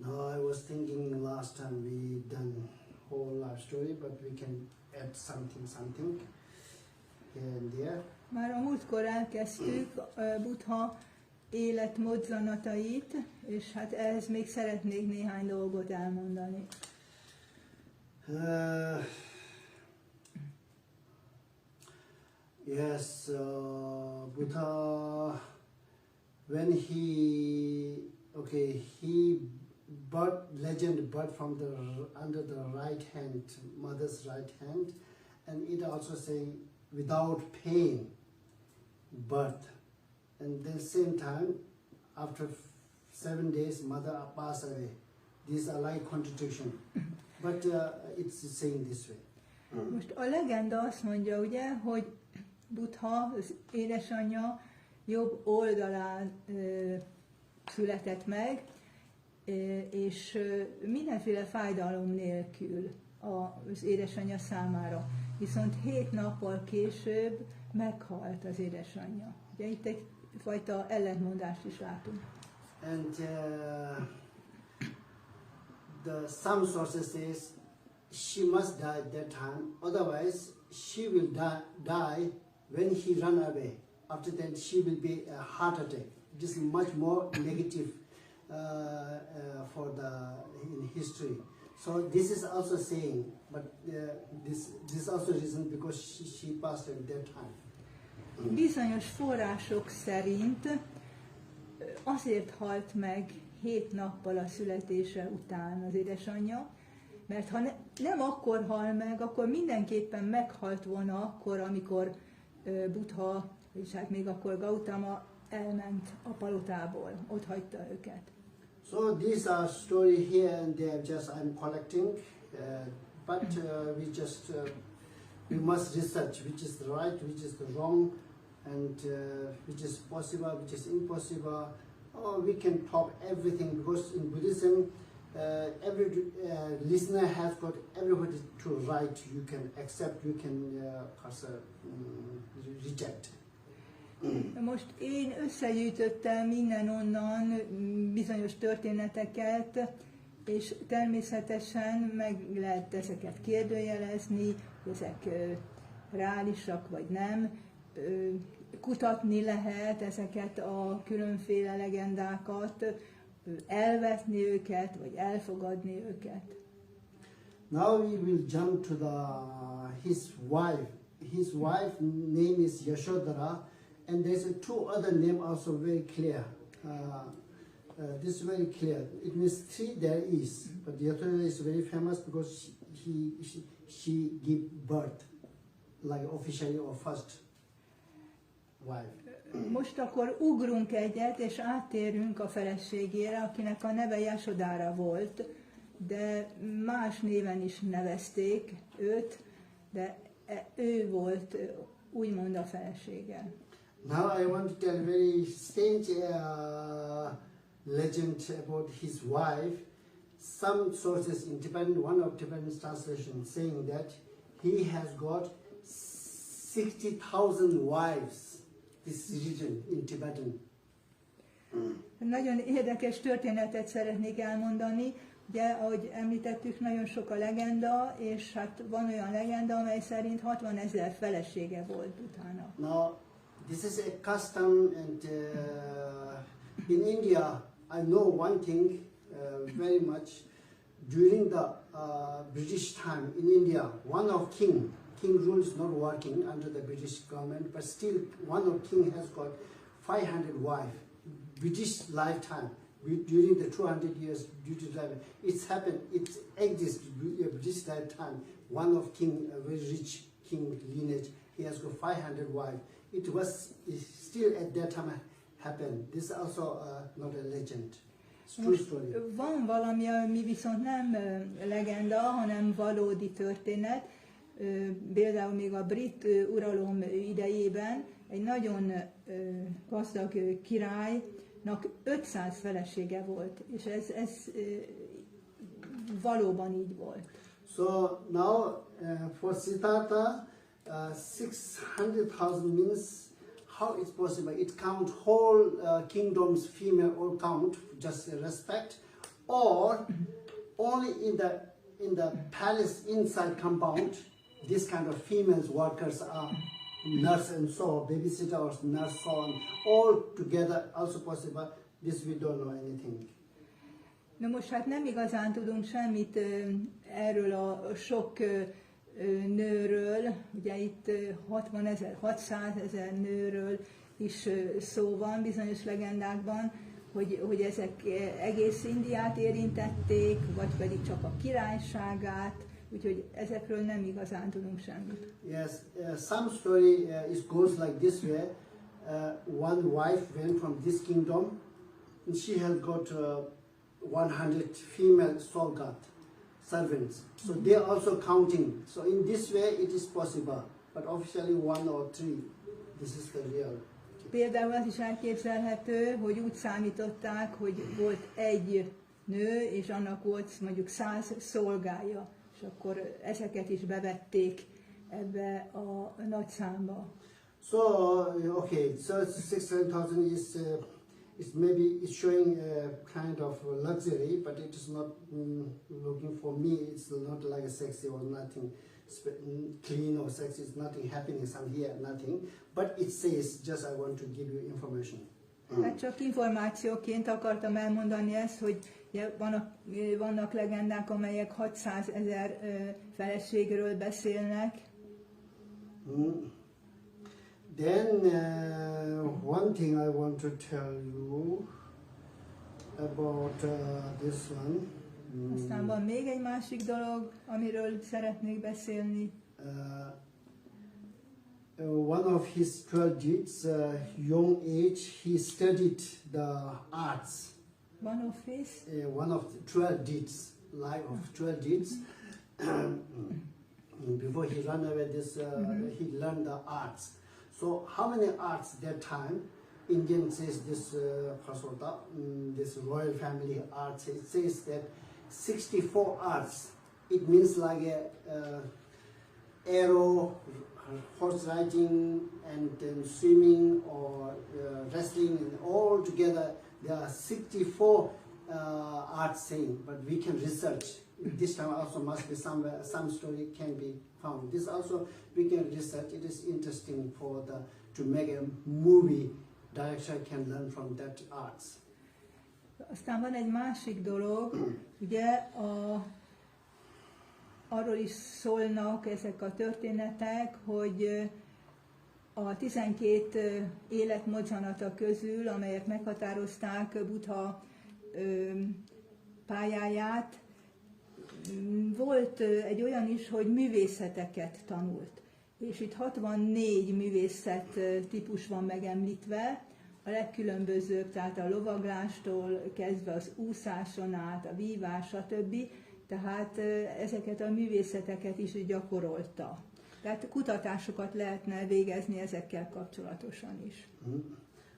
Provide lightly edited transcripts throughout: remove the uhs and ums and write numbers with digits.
Now I was thinking last time we done whole life story, but we can add something here and there. Már a múltkor elkezdtük Buddha életmozzanatait, és hát ehhez még szeretnék néhány dolgot elmondani. Yes, Buddha, when he legend birth from under the right hand, mother's right hand, and it also say without pain birth, and then same time after 7 days mother passed away. These are like contradiction, but it's saying this way. Most a legenda azt mondja, ugye, hogy Buddha, az édesanyja jobb oldalán született meg, és mindenféle fájdalom nélkül az édesanyja számára. Viszont 7 nappal később meghalt az édesanyja. Ugye itt egyfajta ellentmondást is látunk. And some sources says she must die at that time, otherwise she will die when he run away. After that she will be a heart attack. This is much more negative for in history. So this is also saying, but this also reason because she passed at that time. Bizonyos források szerint azért halt meg 7 nappal a születése után az édesanyja, mert ha nem akkor hal meg, akkor mindenképpen meghalt volna akkor, amikor Buddha, és hát még akkor Gautama elment a palotából, ott hagyta őket. So these are story here and there, just I'm collecting, but we must research which is the right, which is the wrong, and which is possible, which is impossible. Or we can talk everything, because in Buddhism, every listener has got everybody to write. You can accept, you can reject. Most én összegyűjtöttem minden-onnan bizonyos történeteket, és természetesen meg lehet ezeket kérdőjelezni, ezek reálisak vagy nem. Kutatni lehet ezeket a különféle legendákat, elvetni őket, vagy elfogadni őket. Now we will jump to his wife. His wife name is Yashodhara, and there's 2 other name also very clear. This is very clear. It means 3 there is, but the other is very famous because she gave birth, like officially or first wife. Most akkor ugrunk egyet, és áttérünk a feleségére, akinek a neve Yashodhara volt, de más néven is nevezték őt, de ő volt úgymond a felesége. Now I want to tell a very strange legend about his wife. Some sources in Tibetan, one of Tibetan translation saying that he has got 60,000 wives. This region in Tibetan. Nagyon érdekes történetet szeretnék elmondani. Ugye, ahogy említettük, nagyon sok a legenda, és hát van olyan legenda, amely szerint 60 000 felesége volt Buddhának. Now, this is a custom, and in India, I know one thing very much. During the British time in India, one of king rule is not working under the British government, but still one of king has got 500 wives. British lifetime, during the 200 years British lifetime, it's happened, it exists, British lifetime, one of king, a very rich king lineage, he has got 500 wives. it was still at that time happened. This is also not a legend. It's true story. Van valami, ami viszont nem legenda, hanem valódi történet. Például még a brit uralom idejében egy nagyon gazdag királynak 500 felesége volt, és ez valóban így volt. So now for Siddhartha, 600,000 means how it's possible? It count whole kingdoms, female all count, just respect, or only in the palace inside compound, this kind of female workers are nurse and so, babysitter or nurse so on, all together also possible. This we don't know anything. Na most hát nem igazán tudunk semmit erről a sok nőről, ugye itt 60 000, 600 000 nőről is szó van bizonyos legendákban, hogy ezek egész Indiát érintették, vagy pedig csak a királyságát, úgyhogy ezekről nem igazán tudunk semmit. Yes, some story it goes like this way. One wife went from this kingdom, and she has got 100 female servants. So they are also counting. So in this way it is possible, but officially 1 or 3. This is the real. Például az is elképzelhető, hogy úgy számították, hogy volt egy nő, és annak volt mondjuk 100 szolgája, és akkor ezeket is bevették ebbe a nagy számba. So okay, so 600,000 is maybe it's showing a kind of luxury, but it is not looking for me. It's not like a sexy or nothing clean or sexy. It's nothing happening some here, nothing. But it says, just I want to give you information. Hát csak információként akartam elmondani ezt, hogy vannak legendák, amelyek 600 000 feleségről beszélnek. Then one thing I want to tell you about this one. Aztán van még egy másik dolog, amiről szeretnék beszélni. One of his 12 deeds, young age, he studied the arts. One of his? One of the 12 deeds, life of 12 deeds. Before he ran away, he learned the arts. So how many arts that time? Indian says this this royal family arts. It says that 64 arts. It means like a arrow, horse riding, and then swimming or wrestling, and all together there are 64 arts saying. But we can research. This time also must be somewhere some story can be found. This also we can research. It is interesting for to make a movie. Director can learn from that arts. Aztán van egy másik dolog, ugye arról is szólnak ezek a történetek, hogy a 12 életmozzanata közül, amelyek meghatározták Buddha pályáját, volt egy olyan is, hogy művészeteket tanult. És itt 64 művészet típus van megemlítve, a legkülönbözőbb, tehát a lovaglástól kezdve az úszáson át, a vívás, stb. Tehát ezeket a művészeteket is gyakorolta. Tehát kutatásokat lehetne végezni ezekkel kapcsolatosan is.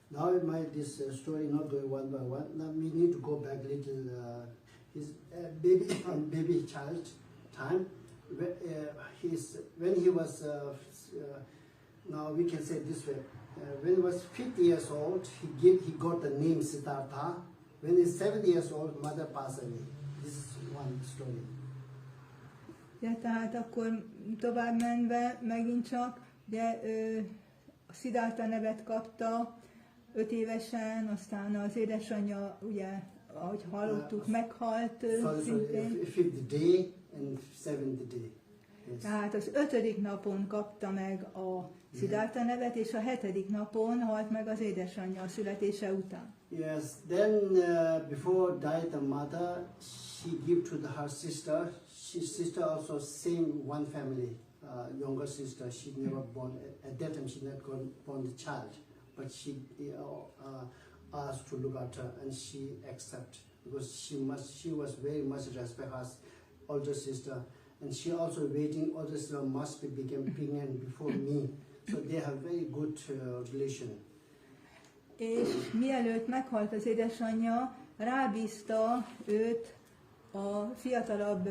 Now this story not going one by one. Now we need to go back little his baby child time. When he was now we can say this way. When he was 50 years old, he got the name Siddhartha. When he's 70 years old, mother passed away. This is one story. Ja, tehát akkor tovább menve megint csak, ugye a Siddhartha nevet kapta 5 évesen, aztán az édesanyja, ugye, ahogy hallottuk, meghalt szintén. 5th day and 7th day. Yes. Tehát az 5. napon kapta meg a Siddhartha nevet, és a 7. napon halt meg az édesanyja a születése után. Yes, then before died the mother, she gave to her sister. His sister also same one family. younger sister, she never born, at that time she not born the child, but she asked to look after, and she accept, because she was very much respect her older sister, and she also waiting older sister must be become pregnant before me, so they have very good relation. És mielőtt meghalt az édesanyja, rábízta őt a fiatalabb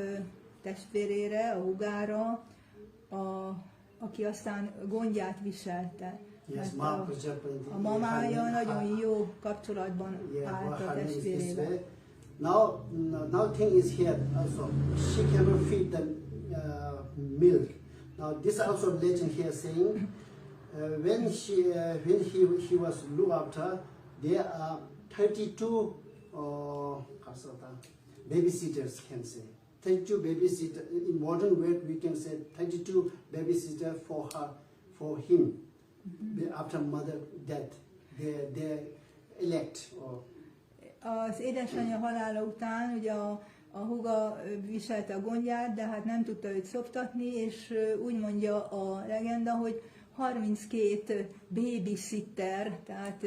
testvérére, a húgára, aki aztán gondját viselte. Yes, a mamája nagyon jó kapcsolatban állt a testvérével. Now thing is here also. She cannot feed the milk. Now this also legend here saying when he was looked after, there are 32 babysitters, can say. 32 babysitters. In modern word we can say 32 babysitters for him. After mother death, they elect. Az édesanyja halála után ugye a húga viselte a gondját, de hát nem tudta őt szoptatni, és úgy mondja a legenda, hogy 32 babysitter, tehát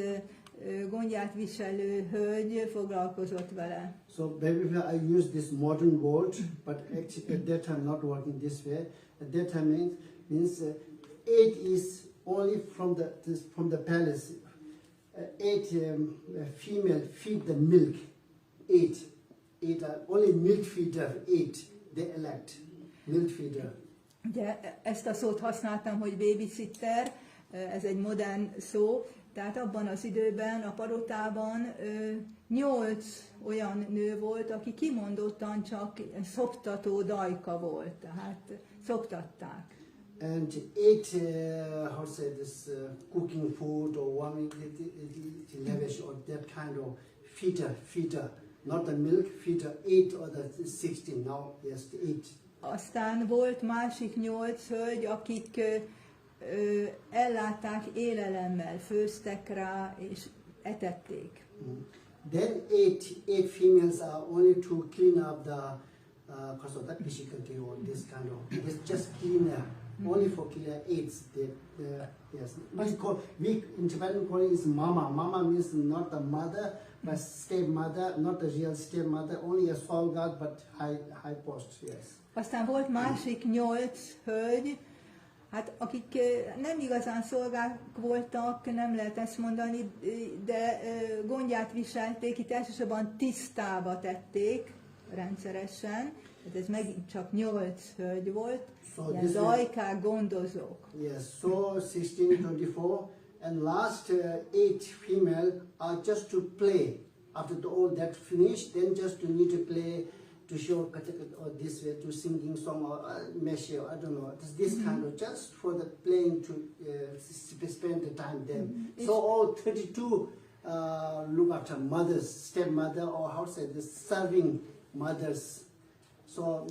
gondját viselő hölgy foglalkozott vele. So baby, I use this modern word, but actually at that time not working this way. At that time means 8 is only from the palace. 8 female feed the milk. 8 are only milk feeder. 8 they elect milk feeder. Ugye ezt a szót használtam, hogy babysitter, ez egy modern szó, tehát abban az időben a palotában 8 olyan nő volt, aki kimondottan csak szoptató dajka volt, tehát szoptatták. And 8 how say this cooking food or warming lavish or that kind of feeder, not the milk feeder. 8 or the 16 now, yes, 8. Aztán volt másik 8 hölgy, akik ellátták élelemmel, főztek rá és etették. Then 8 females are only to clean up the or this kind of, it's just cleaner. Only for cleaner 8. Yes. We in Tibetan call it is mama. Mama means not the mother, but stepmother, not the real stepmother, only a small god, but high post. Yes. Aztán volt másik 8 hölgy, hát akik nem igazán szolgák voltak, nem lehet ezt mondani, de gondját viselték, itt elsősorban tisztába tették rendszeresen, tehát ez megint csak 8 hölgy volt, ilyen dajkák, gondozók. Yes, so 16, 24, and last 8 female are just to play. After all that finished, then just to need to play, to show or this way, to singing song or measure, I don't know, this kind of, just for the playing to spend the time there. So all 32 look after mothers, stepmother, or how to say this, serving mothers. So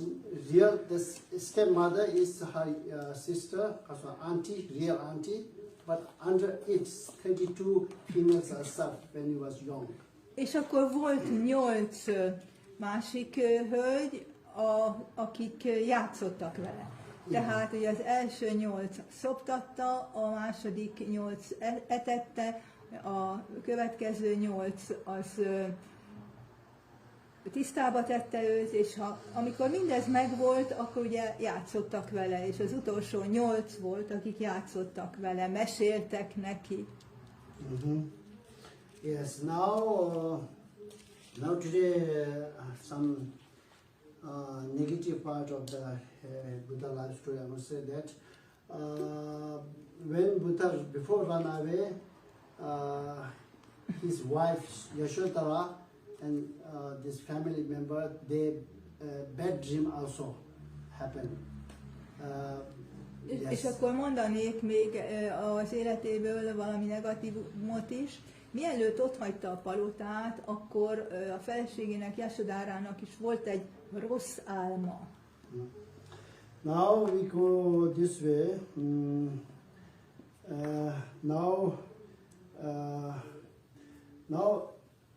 real, this stepmother is her sister, also auntie, real auntie, but under it 32 females are served when he was young. És akkor volt 8 másik hölgy, akik játszottak vele. Tehát ugye az első 8 szoptatta, a második 8 etette, a következő 8 az tisztába tette őt, és amikor mindez megvolt, akkor ugye játszottak vele, és az utolsó 8 volt, akik játszottak vele, meséltek neki. Yes, now today some negative part of the Buddha life story, I must say that when Buddha before run away, his wife Yashodhara and this family member, they bad dream also happened. Yes. És akkor mondanék még az életéből valami negatívumot is. Mielőtt otthagyta a palotát, akkor a feleségének, Yashodhárának is volt egy rossz álma. Now we go this way. Now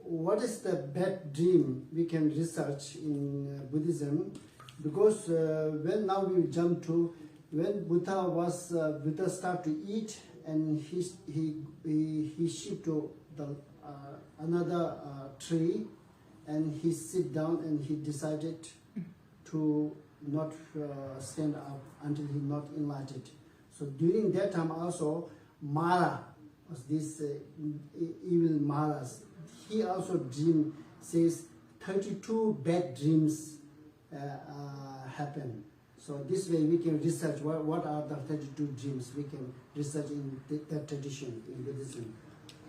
what is the bad dream we can research in Buddhism? Because when now we jump to when Buddha start to eat, and he shift to the another tree, and he sit down, and he decided to not stand up until he not enlightened. So during that time also, Mara was this evil Maras. He also dream, says 32 bad dreams happen. So this way we can research what are the 32 dreams. We can research in that tradition in Buddhism.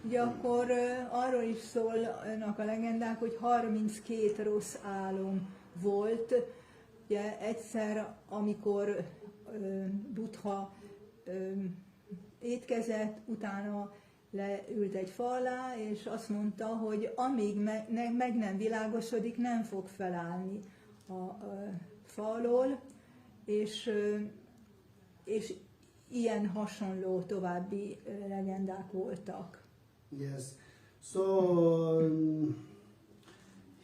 Ugye akkor arról is szólnak a legendák, hogy 32 rossz álom volt. Ugye egyszer, amikor Buddha étkezett, utána leült egy fa alá, és azt mondta, hogy amíg meg nem világosodik, nem fog felállni a fa alól, és ilyen hasonló további legendák voltak. Yes. So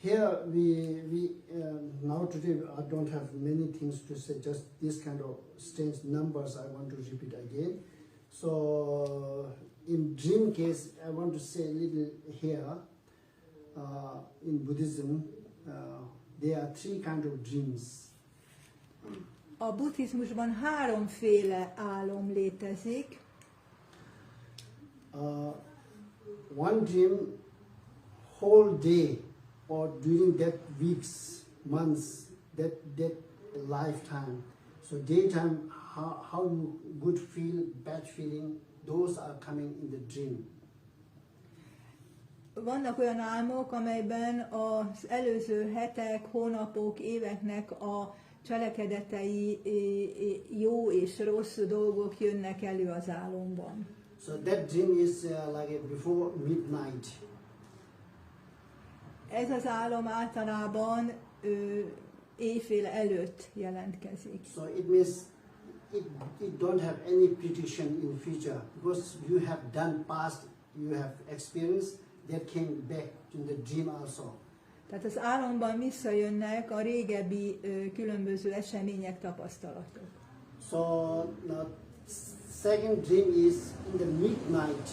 here we now today I don't have many things to say. Just this kind of strange numbers I want to repeat again. So in dream case, I want to say a little here. In Buddhism, there are three kind of dreams. A buddhizmusban háromféle álom létezik. One dream, whole day, or during that weeks, months, that lifetime. So daytime, how you good feel, bad feeling, those are coming in the dream. Vannak olyan álmok, amelyben az előző hetek, hónapok, éveknek a cselekedetei, jó és rossz dolgok jönnek elő az álomban. So that dream is like before midnight. Ez az álom általában éjfél előtt jelentkezik. So it means it don't have any prediction in future, because you have done past, you have experienced, that came back in the dream also. Tehát az álomban visszajönnek a régebbi különböző események, tapasztalatok. So the second dream is in the midnight.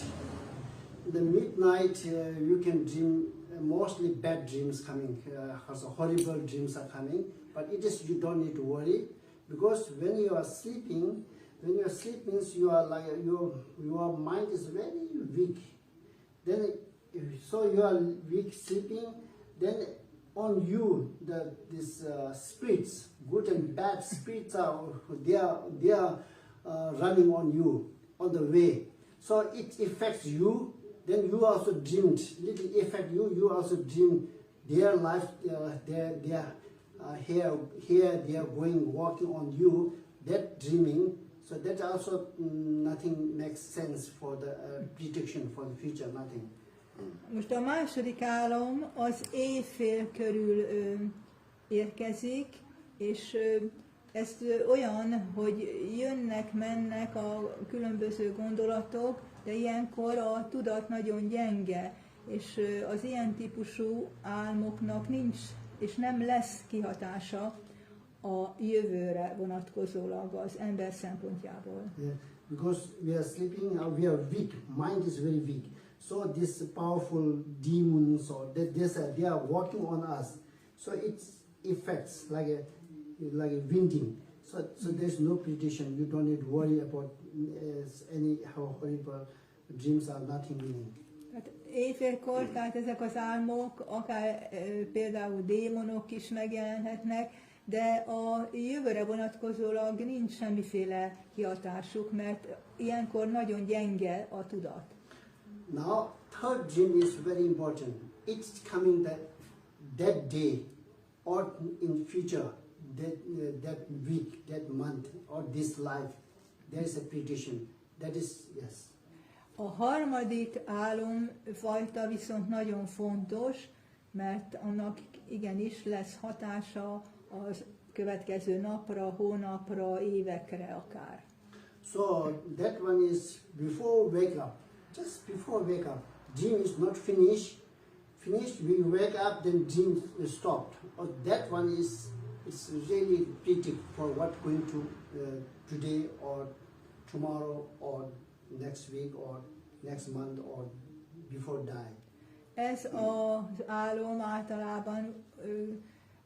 In the midnight you can dream mostly bad dreams coming, also horrible dreams are coming, but it is you don't need to worry, because when you are sleeping, you are like your mind is very weak. Then so you are weak sleeping, then on you these spirits, good and bad spirits they are running on you on the way. So it affects you. Then you also dreamed. Little affect you. You also dream their life. Here they are going walking on you. That dreaming. So that also nothing makes sense for the prediction for the future. Nothing. Most a második álom az éjfél körül érkezik, és ez olyan, hogy jönnek-mennek a különböző gondolatok, de ilyenkor a tudat nagyon gyenge, és az ilyen típusú álmoknak nincs, és nem lesz kihatása a jövőre vonatkozólag az ember szempontjából. Yeah, because we are sleeping, we are weak, mind is very weak. So these powerful demons or they are working on us. So it affects like a winding. So there's no prediction. You don't need to worry about any how horrible dreams are, nothing meaning. Hát éjfélkor, tehát ezek az álmok, akár például démonok is megjelenhetnek, de a jövőre vonatkozólag nincs semmiféle kihatásuk, mert ilyenkor nagyon gyenge a tudat. Now, third dream is very important. It's coming that day or in future, that week, that month, or this life. There is a prediction. That is, yes. A harmadik álomfajta viszont nagyon fontos, mert annak igenis lesz hatása az következő napra, hónapra, évekre akár. So that one is before wake up. Just before wake up. Dream is not finished. We wake up, then dream is stopped. Or that one is it's really predict for what going to today or tomorrow or next week or next month or before die. Ez az álom általában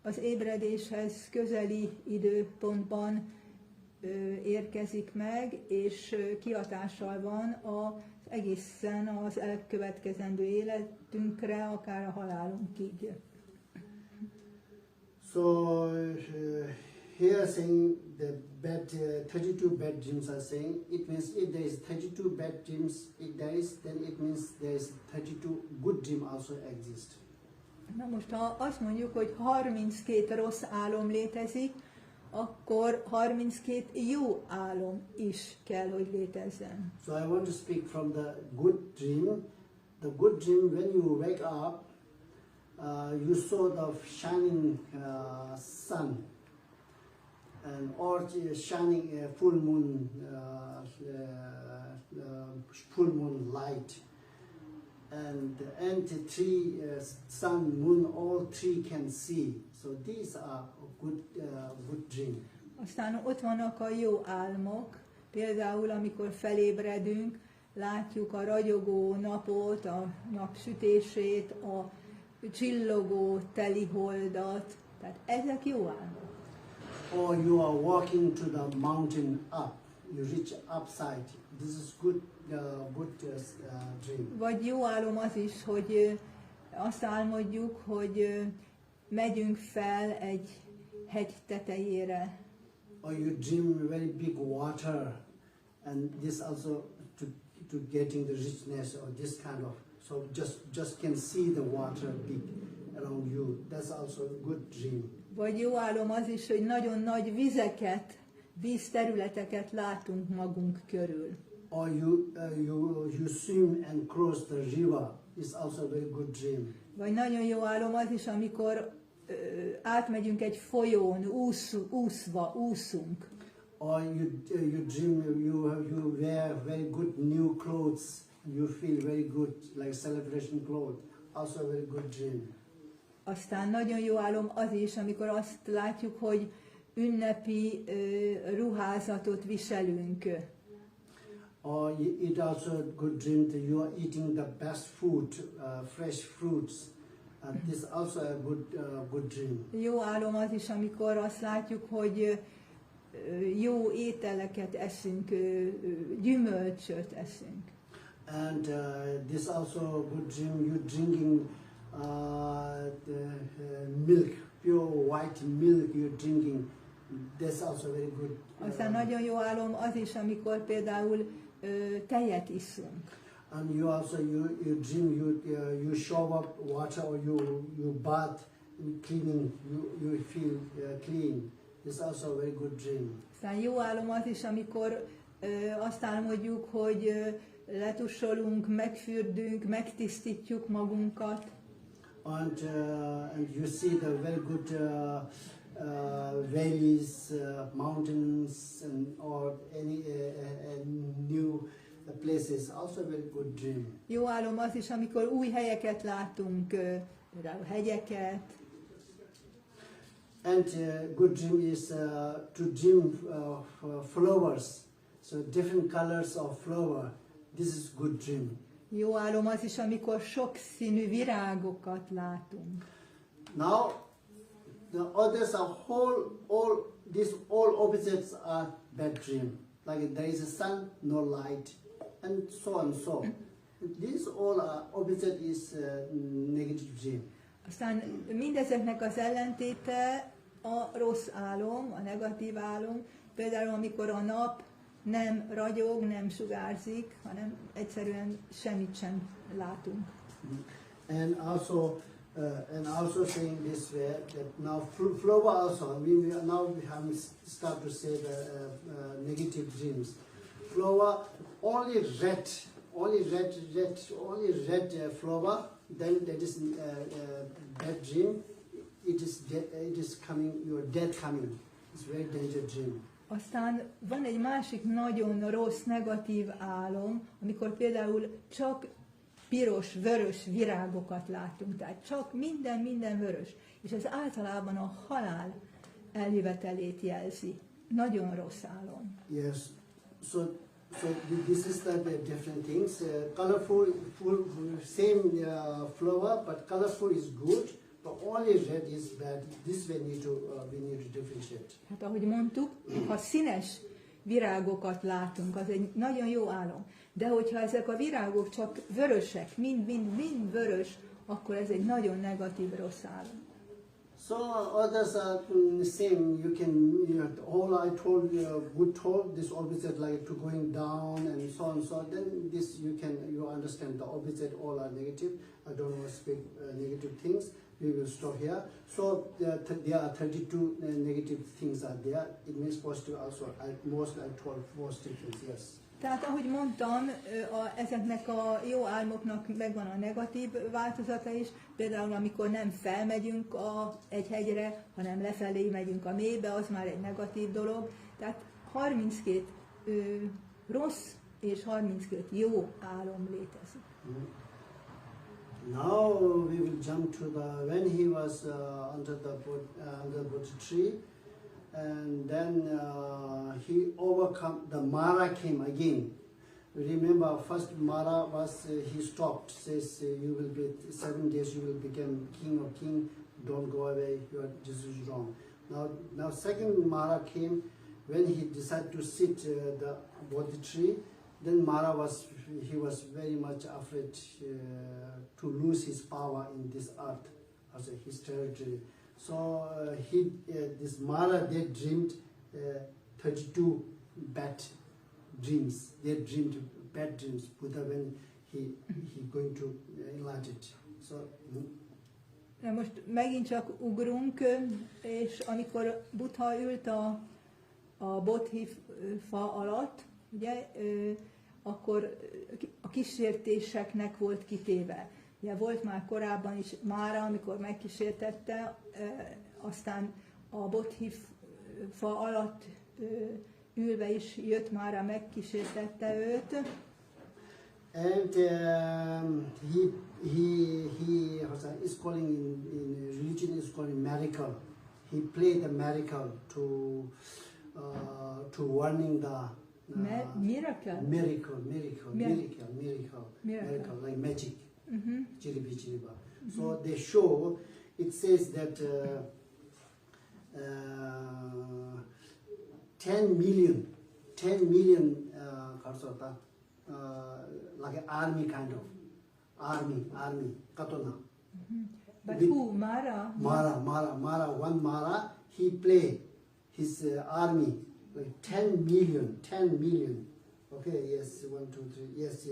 az ébredéshez közeli időpontban érkezik meg, és kihatással van az egészen az elkövetkezendő életünkre, akár a halálunkig. So here saying the bad 32 bad dreams are saying it means if there is 32 bad dreams if there is, then it means there is 32 good dream also exist. Na most, ha azt mondjuk, hogy 32 rossz álom létezik, akkor 32 jó álom is kell, hogy létezzen. So I want to speak from the good dream. The good dream, when you wake up, you saw the shining sun and or shining full moon light, and the three sun, moon, all three can see. So these are good dream. Aztán ott vannak a jó álmok, például amikor felébredünk, látjuk a ragyogó napot, a nap sütését, a csillogó teliholdat, tehát ezek jó álmok. Or you are walking to the mountain up, you reach upside. This is good dream. Vagy jó álom az is, hogy azt álmodjuk, hogy megyünk fel egy hegy tetejére. Or you dream very big water, and this also to getting the richness or this kind of. So just can see the water big around you. That's also a good dream. Vagy jó álom az is, hogy nagyon nagy vizeket, vízterületeket látunk magunk körül. Or you swim and cross the river. It's also a very good dream. Vagy nagyon jó álom az is, amikor átmegyünk egy folyón, úszunk. Or you dream you wear very good new clothes. You feel very good, like celebration clothes. Also a very good dream. Aztán nagyon jó álom az is, amikor azt látjuk, hogy ünnepi ruházatot viselünk. Or it also a good dream that you are eating the best food, fresh fruits. This also a good dream. Jó álom az is, amikor azt látjuk, hogy jó ételeket eszünk, gyümölcsöt eszünk. And this also a good dream. You drinking the milk, pure white milk. You're drinking. That's also very good. Aztán nagyon jó álom az is, amikor például tejet iszunk. And you also you dream you shower up water or you bath, cleaning. You feel clean. This also a very good dream. Aztán jó álom az is, amikor azt álmodjuk, hogy letussolunk, megfürdünk, megtisztítjuk magunkat. And you see the very good valleys, mountains, or any new places. Also a very good dream. Jó álom az is, amikor új helyeket látunk, például hegyeket. And good dream is to dream flowers, so different colors of flower. This is good dream. Jó álom az is, amikor sokszínű virágokat látunk. Now, the others are all opposites are bad dream. Like there is a sun, no light, and so on so. These all are opposite is negative dream. Aztán mindezeknek az ellentéte a rossz álom, a negatív álom. Például amikor a nap nem ragyog, nem sugárzik, hanem egyszerűen semmit sem látunk. And also saying this way that now flower also we have start to say the negative dreams. Flower only red flower, then that is bad dream. It is coming, your death coming. It's very dangerous dream. Aztán van egy másik nagyon rossz, negatív álom, amikor például csak piros, vörös virágokat látunk, tehát csak minden vörös. És ez általában a halál eljövetelét jelzi. Nagyon rossz álom. Yes. So this is the different things. Colorful, same flower, but colorful is good. But only red is bad. This we need to differentiate. Hát ahogy mondtuk, ha színes virágokat látunk, az egy nagyon jó álom. De hogyha ezek a virágok csak vörösek, mind vörös, akkor ez egy nagyon negatív, rossz álom. So others are same. All I told good told this opposite like to going down and so on. So then this you understand the opposite all are negative. I don't want to speak negative things. We will stop here. So there are 32 negative things are there. It means positive also. Most I told positive things. Yes. Tehát ahogy mondtam, ezeknek a jó álmoknak megvan a negatív változata is, például amikor nem felmegyünk egy hegyre, hanem lefelé megyünk a mélybe, az már egy negatív dolog. Tehát 32 rossz és 32 jó álom létezik. Now we will jump to when he was under the Buddha tree. And then he overcome, the Mara came again. Remember, first Mara was, he stopped, says, you will be, 7 days you will become king of king, don't go away, this is wrong. Now second Mara came, when he decided to sit the Bodhi tree, then Mara he was very much afraid to lose his power in this earth, as his territory. So this Mara, they dreamed 32 bad dreams. They dreamed bad dreams. Buddha when he going to enlarge it. So. Na most megint csak ugrunk, és amikor Buddha ült a bodhi fa alatt, ugye, akkor a kísértéseknek volt kitéve. Ugye volt már korábban is Mára, amikor megkísértette, aztán a bodhi fa alatt ülve is jött Mára, megkísértette őt. And he is calling in religion is calling miracle. He played the miracle to warning the miracle, like magic. Chiriba. So they show, it says that 10 million like an army kind of army katana. But who? Mara, one Mara, he played his army like 10 million. Okay, yes, 1, 2, 3, yes,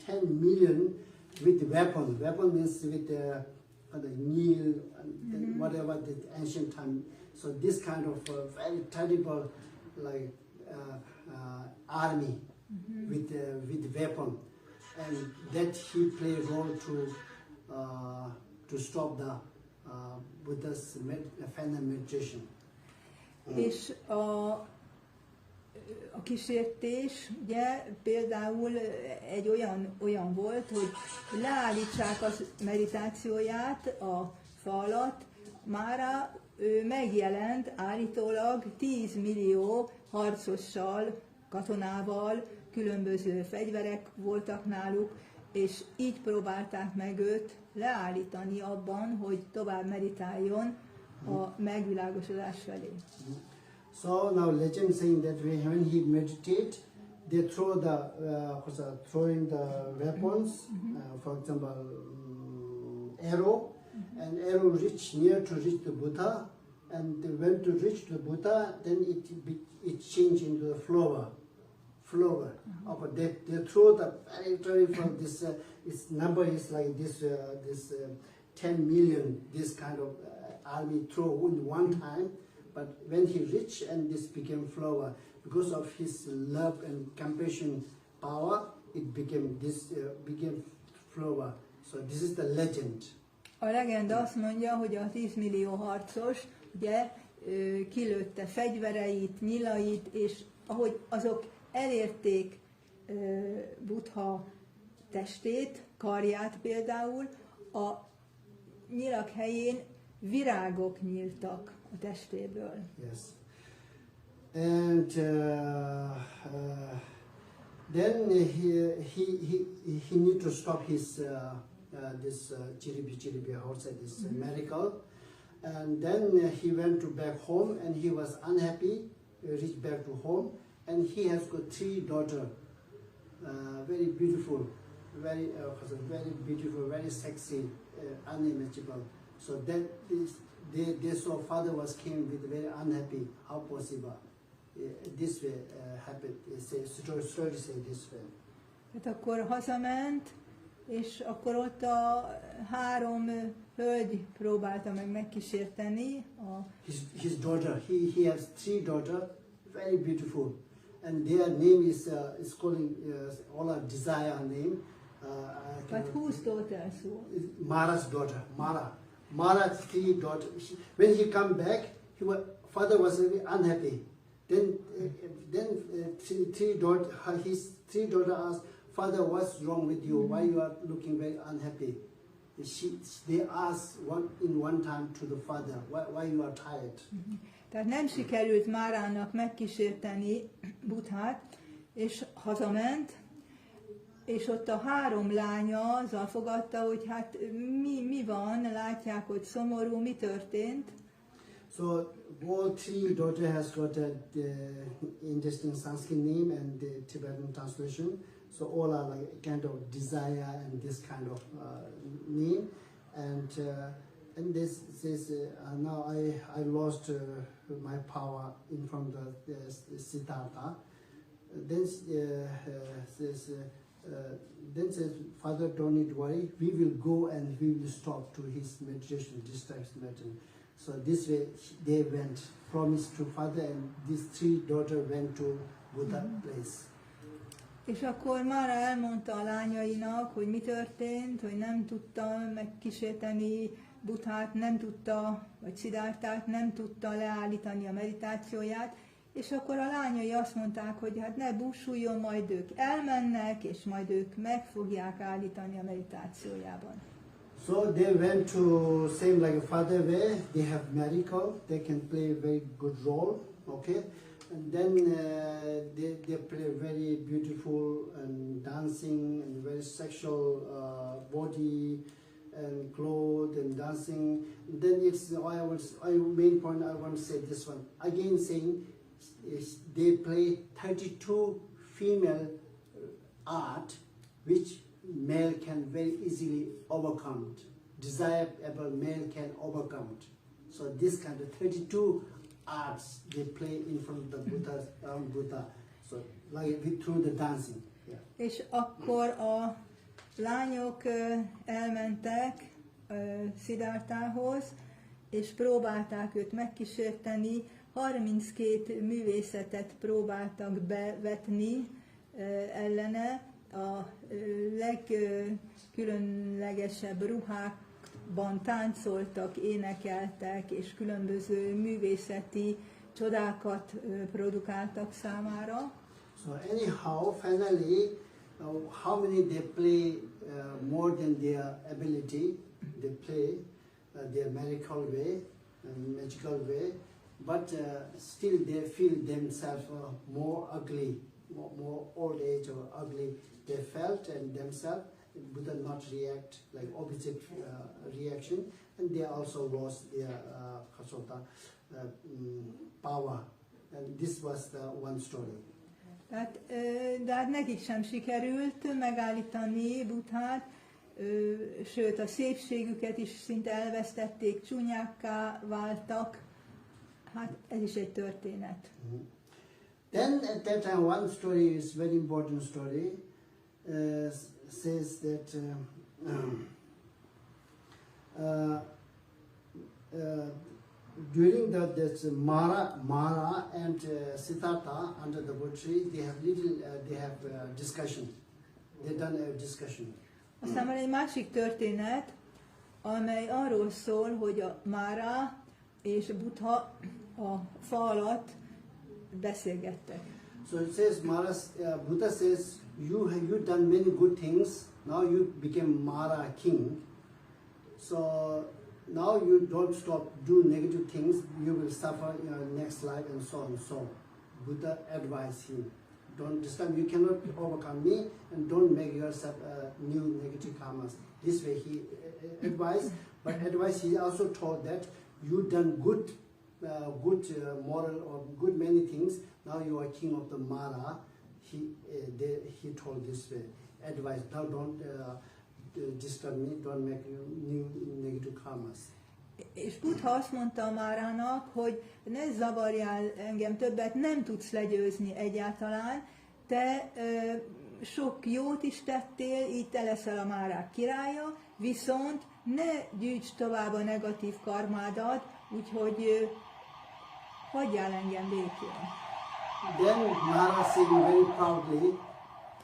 10 million with weapon. Weapon means with the kneel and whatever the ancient time. So this kind of very terrible like army with weapon, and that he played role to stop the Buddha's final meditation. És a kísértés ugye például egy olyan volt, hogy leállítsák a meditációját a fa alatt. Mára ő megjelent állítólag 10 millió harcossal, katonával, különböző fegyverek voltak náluk, és így próbálták meg őt leállítani abban, hogy tovább meditáljon a megvilágosodás felé. So now legend saying that when he meditate, they throw throwing the weapons, for example, arrow, and arrow near to reach the Buddha, and when to reach the Buddha, then it changed into the flower. They throw the very from this. Its number is like this. 10 million. This kind of army throw in one time. But when he reached and this became flower, because of his love and compassion power, it became became flower. So this is the legend. A legenda azt mondja, hogy a 10 millió harcos ugye kilőtte fegyvereit, nyilait, és ahogy azok elérték Buddha testét, karját például, a nyilak helyén virágok nyíltak a testéből. Yes. And then he need to stop his this chiripi outside this miracle, and then he went to back home, and he was unhappy. Reached back to home, and he has got 3 daughters, very beautiful, very beautiful, very sexy, unimaginable. So then they saw father was came with very unhappy. How possible? This way happened. Story say this way. Hát akkor hazament, és akkor ott a 3 hölgy próbálta meg megkísérteni his daughter. He has 3 daughters, very beautiful, and their name is calling all a desire name. But whose daughters? Mara's daughter, Mara's 3 daughters. When he come back, father was very unhappy. Then his 3 daughters asked, "Father, what's wrong with you? Why you are looking very unhappy?" They asked one time to the father, "Why you are tired?" Tehát nem sikerült Márának megkísérteni Buddhát, és hazament, és ott a 3 lánya azzal fogadta, hogy hát mi van, látják, hogy szomorú, mi történt. So all 3 daughters has got an interesting Sanskrit name and the Tibetan translation. So all are like kind of desire and this kind of name, and this says now I lost my power in front of the Siddhartha. Then says father, don't need worry. We will go and we will stop to his meditation, distraction meditation. So this way they went, promised to father, and these 3 daughters went to Buddha place. És akkor Mára elmondta a lányainak, hogy mi történt, hogy nem tudta megkísérteni Buddhát, nem tudta, vagy Siddhartát, nem tudta leállítani a meditációját, és akkor a lányai azt mondták, hogy hát ne búsuljon, majd ők elmennek, és majd ők meg fogják állítani a meditációjában. So they went to same like a father way. They have miracle. They can play a very good role. Okay, and then they play very beautiful and dancing and very sexual body and clothes and dancing. Then it's main point I want to say this one again, saying is they play 32 female art which male can very easily overcome it. Desirable male can overcome it. So this kind of 32 arts they play in front of the Buddha. So like through the dancing. Yeah. És akkor a lányok elmentek Siddhartához, és próbálták őt megkísérteni, 32 művészetet próbáltak bevetni ellene, a legkülönlegesebb ruhákban táncoltak, énekeltek, és különböző művészeti csodákat produkáltak számára. So anyhow, finally, how many they play more than their ability, they play their magical way, but still they feel themselves more ugly, more old age or ugly. They felt and themselves, Buddha not react like opposite reaction, and they also lost their power. And this was the one story. De hát nekik sem sikerült megállítani Buddhát, sőt a szépségüket is szinte elvesztették, csúnyákká váltak. Hát ez is egy történet. Then at that time one story is very important story. Says that during this Mara and Siddhartha under the Bodhi tree, they have discussion. They done a discussion. Aztán van egy másik történet, amely arról szól, hogy a Mara és Buddha a fa alatt beszélgettek. So it says Buddha says, you done many good things. Now you became Mara king. So now you don't stop do negative things, you will suffer in your next life and so on. So Buddha advised him, don't this time you cannot overcome me and don't make yourself new negative karmas. This way he advised, but advice he also told that you done good, moral or good many things. Now you are king of the Mara. He told this way, advice. Now don't disturb me, don't make new negative karmas. És Buddha azt mondta a Márának, hogy ne zavarjál engem többet, nem tudsz legyőzni egyáltalán, te sok jót is tettél, így te leszel a Márák királya, viszont ne gyűjts tovább a negatív karmádat, úgyhogy hagyjál engem békén. Then Mara said very proudly,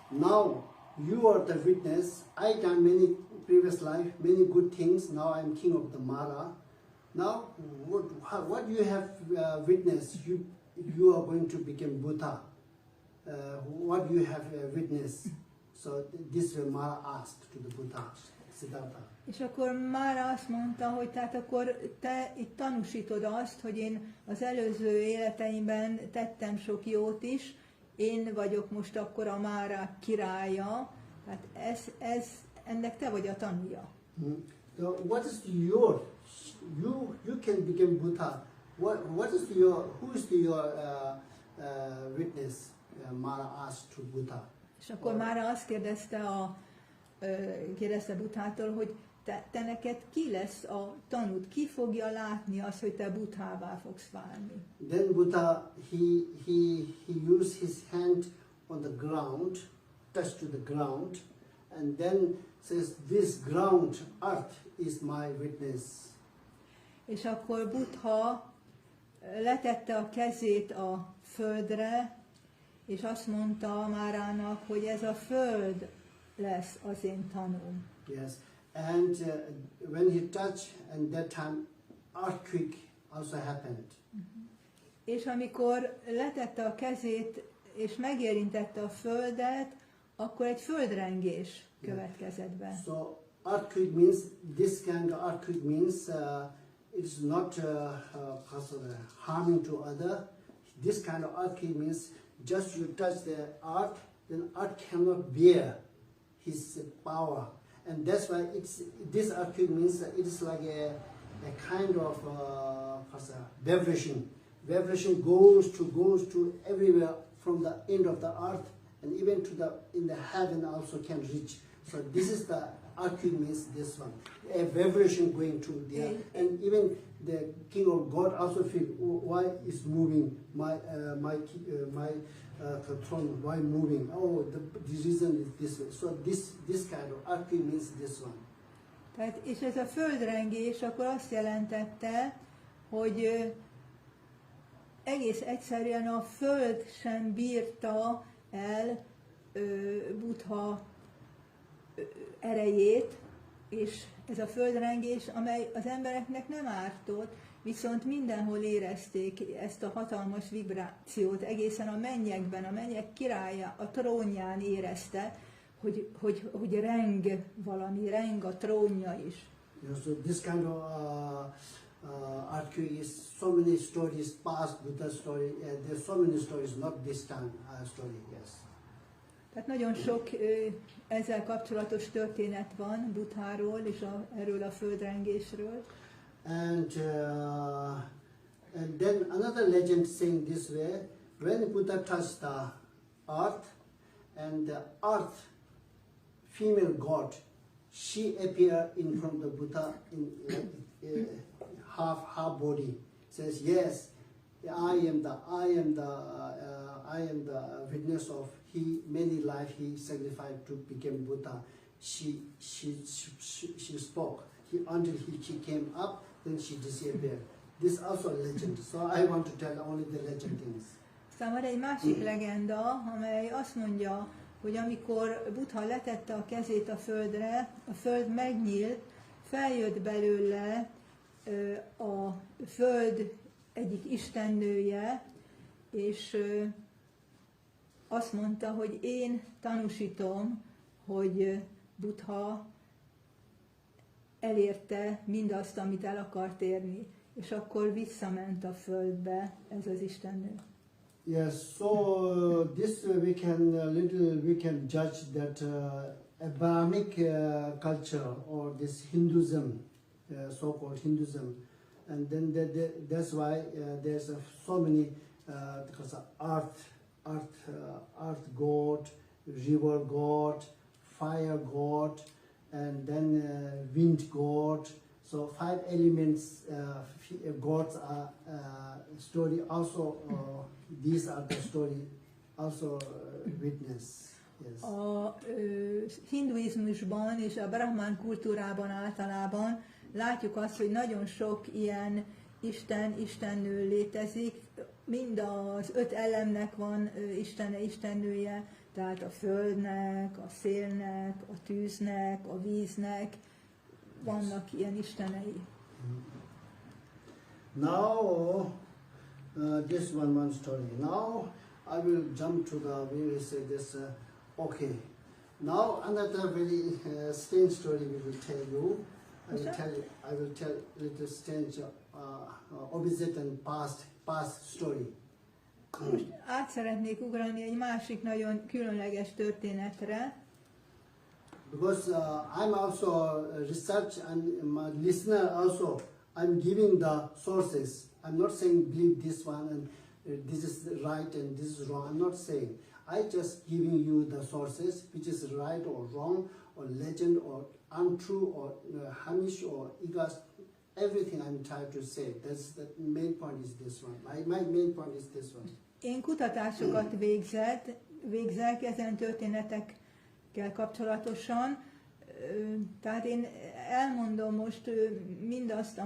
now you are the witness, I done many previous life, many good things, now I'm king of the Mara. Now, what you have witnessed, you are going to become Buddha. What you have witnessed. So this way Mara asked to the Buddha, Siddhartha. És akkor Mára azt mondta, hogy tehát akkor te itt tanúsítod azt, hogy én az előző életeimben tettem sok jót is, én vagyok most akkor a Márák királya, tehát ennek te vagy a tanúja. So what is your, you can become Buddha. What is your, who is your witness? Mara asked to Buddha. És akkor Mára azt kérdezte Buddhától, hogy te neked ki lesz a tanúd, ki fogja látni azt, hogy te Buddhává fogsz válni. Then Buddha, he used his hand on the ground, touched to the ground, and then says, this ground, earth is my witness. És akkor Buddha letette a kezét a földre, és azt mondta Márának, hogy ez a föld lesz az én tanúm. Yes, and when he touched, and that time earthquake also happened. És amikor letette a kezét, és megérintette a földet, akkor egy földrengés következett be. So earthquake means, this kind of earthquake means it's not harming to other. This kind of earthquake means just you touch the earth, then earth cannot bear his power, and that's why this earthquake means it is like a kind of vibration. Vibration goes to everywhere from the end of the earth and even to in the heaven also can reach. So this is the earthquake means this one, a vibration going to there, and even the king of God also feel, why is moving my throne, why moving? Oh, the reason is this way. So this kind of earthquake means this one. Tehát, és ez a földrengés akkor azt jelentette, hogy egész egyszerűen a föld sem bírta el Buddha erejét, és ez a földrengés, amely az embereknek nem ártott, viszont mindenhol érezték ezt a hatalmas vibrációt, egészen a mennyekben, a mennyek királya a trónján érezte, hogy reng valami, reng a trónja is. Yeah, so this kind of earthquake is so many stories past Buddha story, there's so many stories, not this time story, yes. Tehát nagyon sok ezzel kapcsolatos történet van Buddháról és erről a földrengésről. And then another legend saying this way, when Buddha touched the earth, and the earth, female god, she appeared in front of the Buddha in half body. Says, yes, I am the witness of many life he sacrificed to become Buddha. She spoke until she came up, then she disappeared. This also a legend. So I want to tell only the legend things. Aztán van egy másik legenda, amely azt mondja, hogy amikor Buddha letette a kezét a földre, a föld megnyílt, feljött belőle a föld egyik istennője, és azt mondta, hogy én tanúsítom, hogy Buddha elérte mindazt, amit el akart érni, és akkor visszament a földbe ez az istennő. Yes, so this we can judge that Abrahamic culture or this Hinduism, so-called Hinduism, and then that's why there's so many because earth god, river god, fire god, and then wind god. So 5 elements gods are story also. These are the story also witness. Yes. A hinduizmusban és a brahmán kultúrában általában látjuk azt, hogy nagyon sok ilyen istennő létezik. Mind az 5 elemnek van istennője, tehát a földnek, a szélnek, a tűznek, a víznek vannak ilyen istenei. Now, this one story. Now I will jump to the, we will say this, okay. Now another very strange story we will tell you. I will tell little strange, opposite and past story. Most át szeretnék ugrani egy másik nagyon különleges történetre. Because I'm also a research and my listener also, I'm giving the sources. I'm not saying believe this one and this is right and this is wrong. I'm not saying. I just giving you the sources, which is right or wrong or legend or untrue or Hamish or Igas. Everything I'm trying to say. That's the main point is this one. My main point is this one. Én kutatásokat végzek ezen történetekkel kapcsolatosan. Tehát én elmondom most mindazt,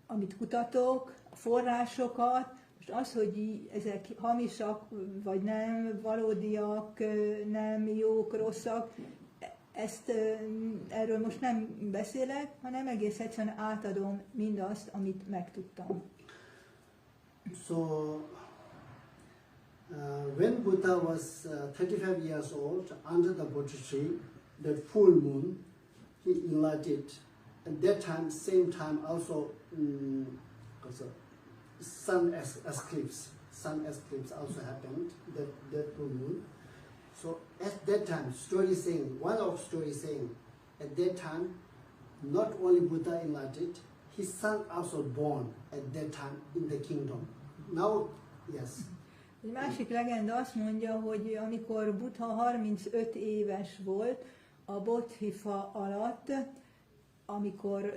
amit kutatok, a forrásokat, most az, hogy ezek hamisak vagy nem, valódiak, nem jók, rosszak, erről most nem beszélek, hanem egész egyszerűen átadom mindazt, amit megtudtam. So, when Buddha was 35 years old, under the Bodhi tree, that full moon, he enlightened. At that time, same time, also sun eclipse also happened. That full moon. So at that time, one of story saying, at that time, not only Buddha enlightened, his son also born at that time in the kingdom. Now, yes. Egy másik legenda azt mondja, hogy amikor Buddha 35 éves volt, a bodhifa alatt, amikor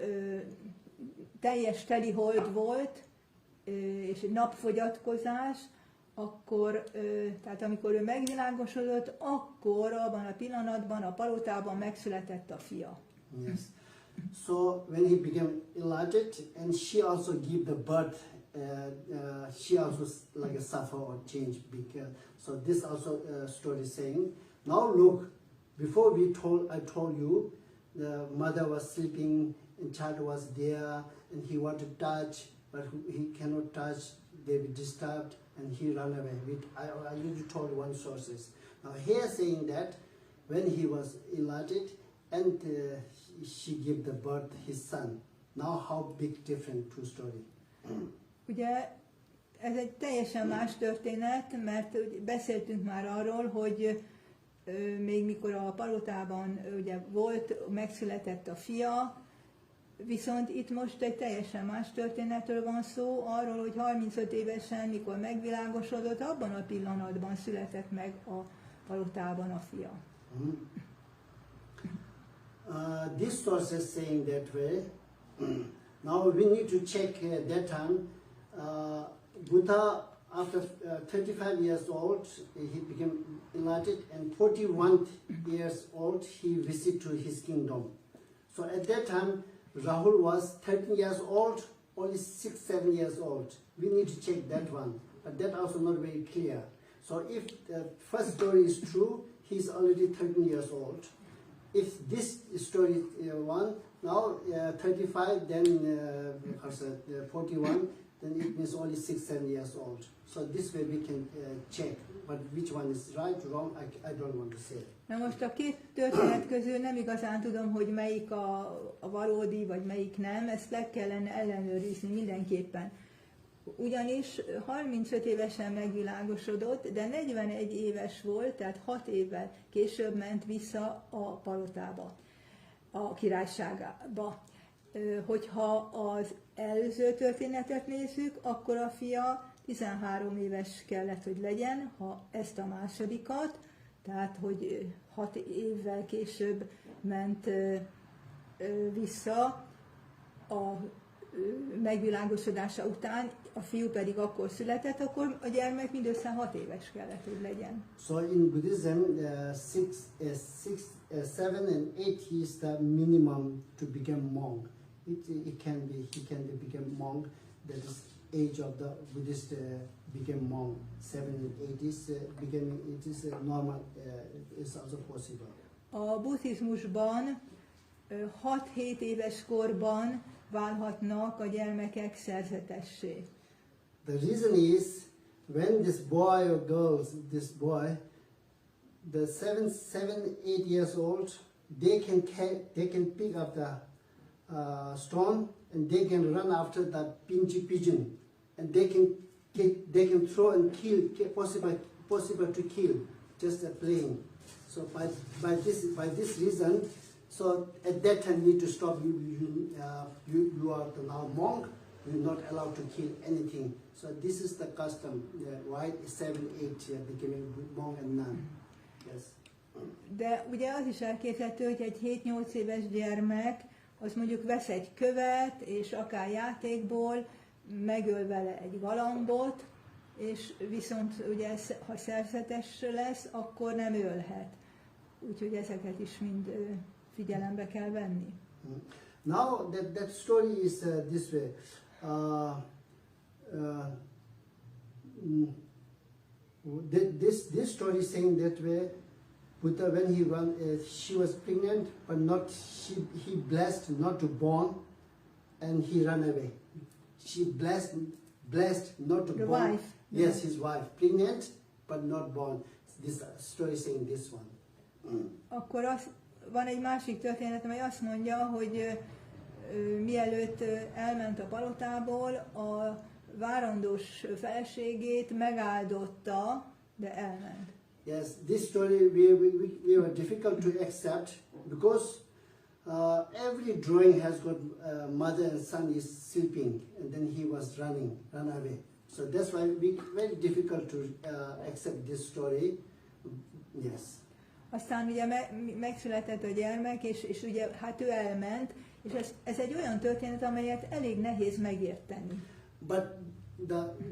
teljes telihold volt, és egy napfogyatkozás, akkor, tehát amikor ő megvilágosodott, akkor abban a pillanatban a palotában megszületett a fia. Yes. So when he became enlightened, and she also give the birth, she also like a suffer or change big. So this also story saying. Now look, before I told you, the mother was sleeping and child was there, and he wanted to touch, but he cannot touch. They be disturbed, and he ran away. I usually told one sources. Now here saying that when he was enlightened, and she gave the birth his son. Now how big different two story. Ugye ez egy teljesen más történet, mert beszéltünk már arról, hogy még mikor a palotában ugye volt, megszületett a fia, viszont itt most egy teljesen más történetről van szó, arról, hogy 35 évesen, mikor megvilágosodott, abban a pillanatban született meg a palotában a fia. This source is saying that way. Now we need to check that time. Buddha, after 35 years old, he became enlightened, and 41 years old, he visited to his kingdom. So at that time, Rahul was 13 years old, only 6-7 years old. We need to check that one, but that also not very clear. So if the first story is true, he's already 13 years old. If this story one, now 35, then 41, then it means only 6-7 years old. So this way we can check, but which one is right, wrong, I don't want to say. Na most a két történet közül nem igazán tudom, hogy melyik a valódi, vagy melyik nem, ezt le kellene ellenőrizni mindenképpen. Ugyanis 35 évesen megvilágosodott, de 41 éves volt, tehát 6 évvel később ment vissza a palotába, a királyságába. Hogyha az előző történetet nézzük, akkor a fia 13 éves kellett, hogy legyen, ha ezt a másodikat, tehát hogy 6 évvel később ment vissza a megvilágosodása után, a fiú pedig akkor született, akkor a gyermek mindössze 6 éves kellett, hogy legyen. So in Buddhism, 7 and 8 is the minimum to become monk. He can become monk. That is age of the Buddhist become monk. 7 and 8 is becoming. It is normal. Is also possible. A buddhizmusban 6-7 éves korban válhatnak a gyermekek szerzetessé. The reason is when this boy or girls, this boy, the 7-8 years old, they can pick up the stone and they can run after the pigeon, and they can throw and kill, possible to kill, just playing. So by this reason, so at that time you need to stop. You are now monk. You're not allowed to kill anything. So this is the custom. Why 7-8 becoming monk and nun. Yes. De ugye az is elképzelhető, hogy egy 7-8 éves gyermek az mondjuk vesz egy követ, és akár játékból megöl vele egy galambot, és viszont ugye ha szerzetes lesz, akkor nem ölhet. Úgyhogy ezeket is mind figyelembe kell venni. Now that story is this way. This story is saying that way. Buddha, when she was pregnant, but not he blessed not to born, and he ran away. She blessed not to the born. Wife. Yes, his wife, pregnant but not born. This story is saying this one. Akkor van egy másik történet, amely azt mondja, hogy mielőtt elment a palotából, a várandós feleségét megáldotta, de elment. Yes, this story we were difficult to accept because every drawing has got mother and son is sleeping, and then he was run away. So that's why we very difficult to accept this story. Yes. Aztán ugye megszületett a gyermek, és ugye hát ő elment, és ez egy olyan történet, amelyet elég nehéz megérteni. But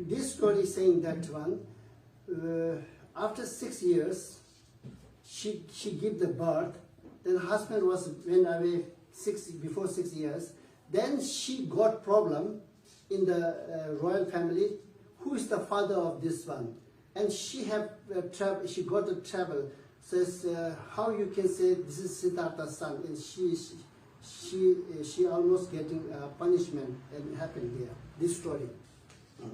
this story is saying that one, after 6 years, she gave the birth, then husband went away before 6 years, then she got problem in the royal family, who is the father of this one, and she got to travel. Says how you can say this is Siddhartha's son, and she almost getting punishment, and happened here. This story.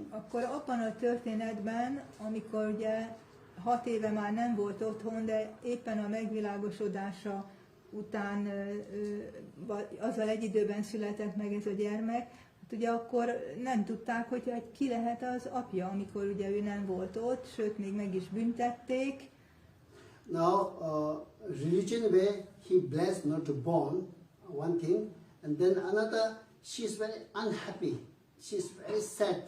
Akkor abban a történetben, amikor ugye 6 éve már nem volt otthon, de éppen a megvilágosodása után azzal egy időben született meg ez a gyermek, hát ugye akkor nem tudták, hogy ki lehet az apja, amikor ugye ő nem volt ott, sőt még meg is büntették. Now, religion way, he blessed not to born, one thing, and then another, she's very unhappy. She's very sad.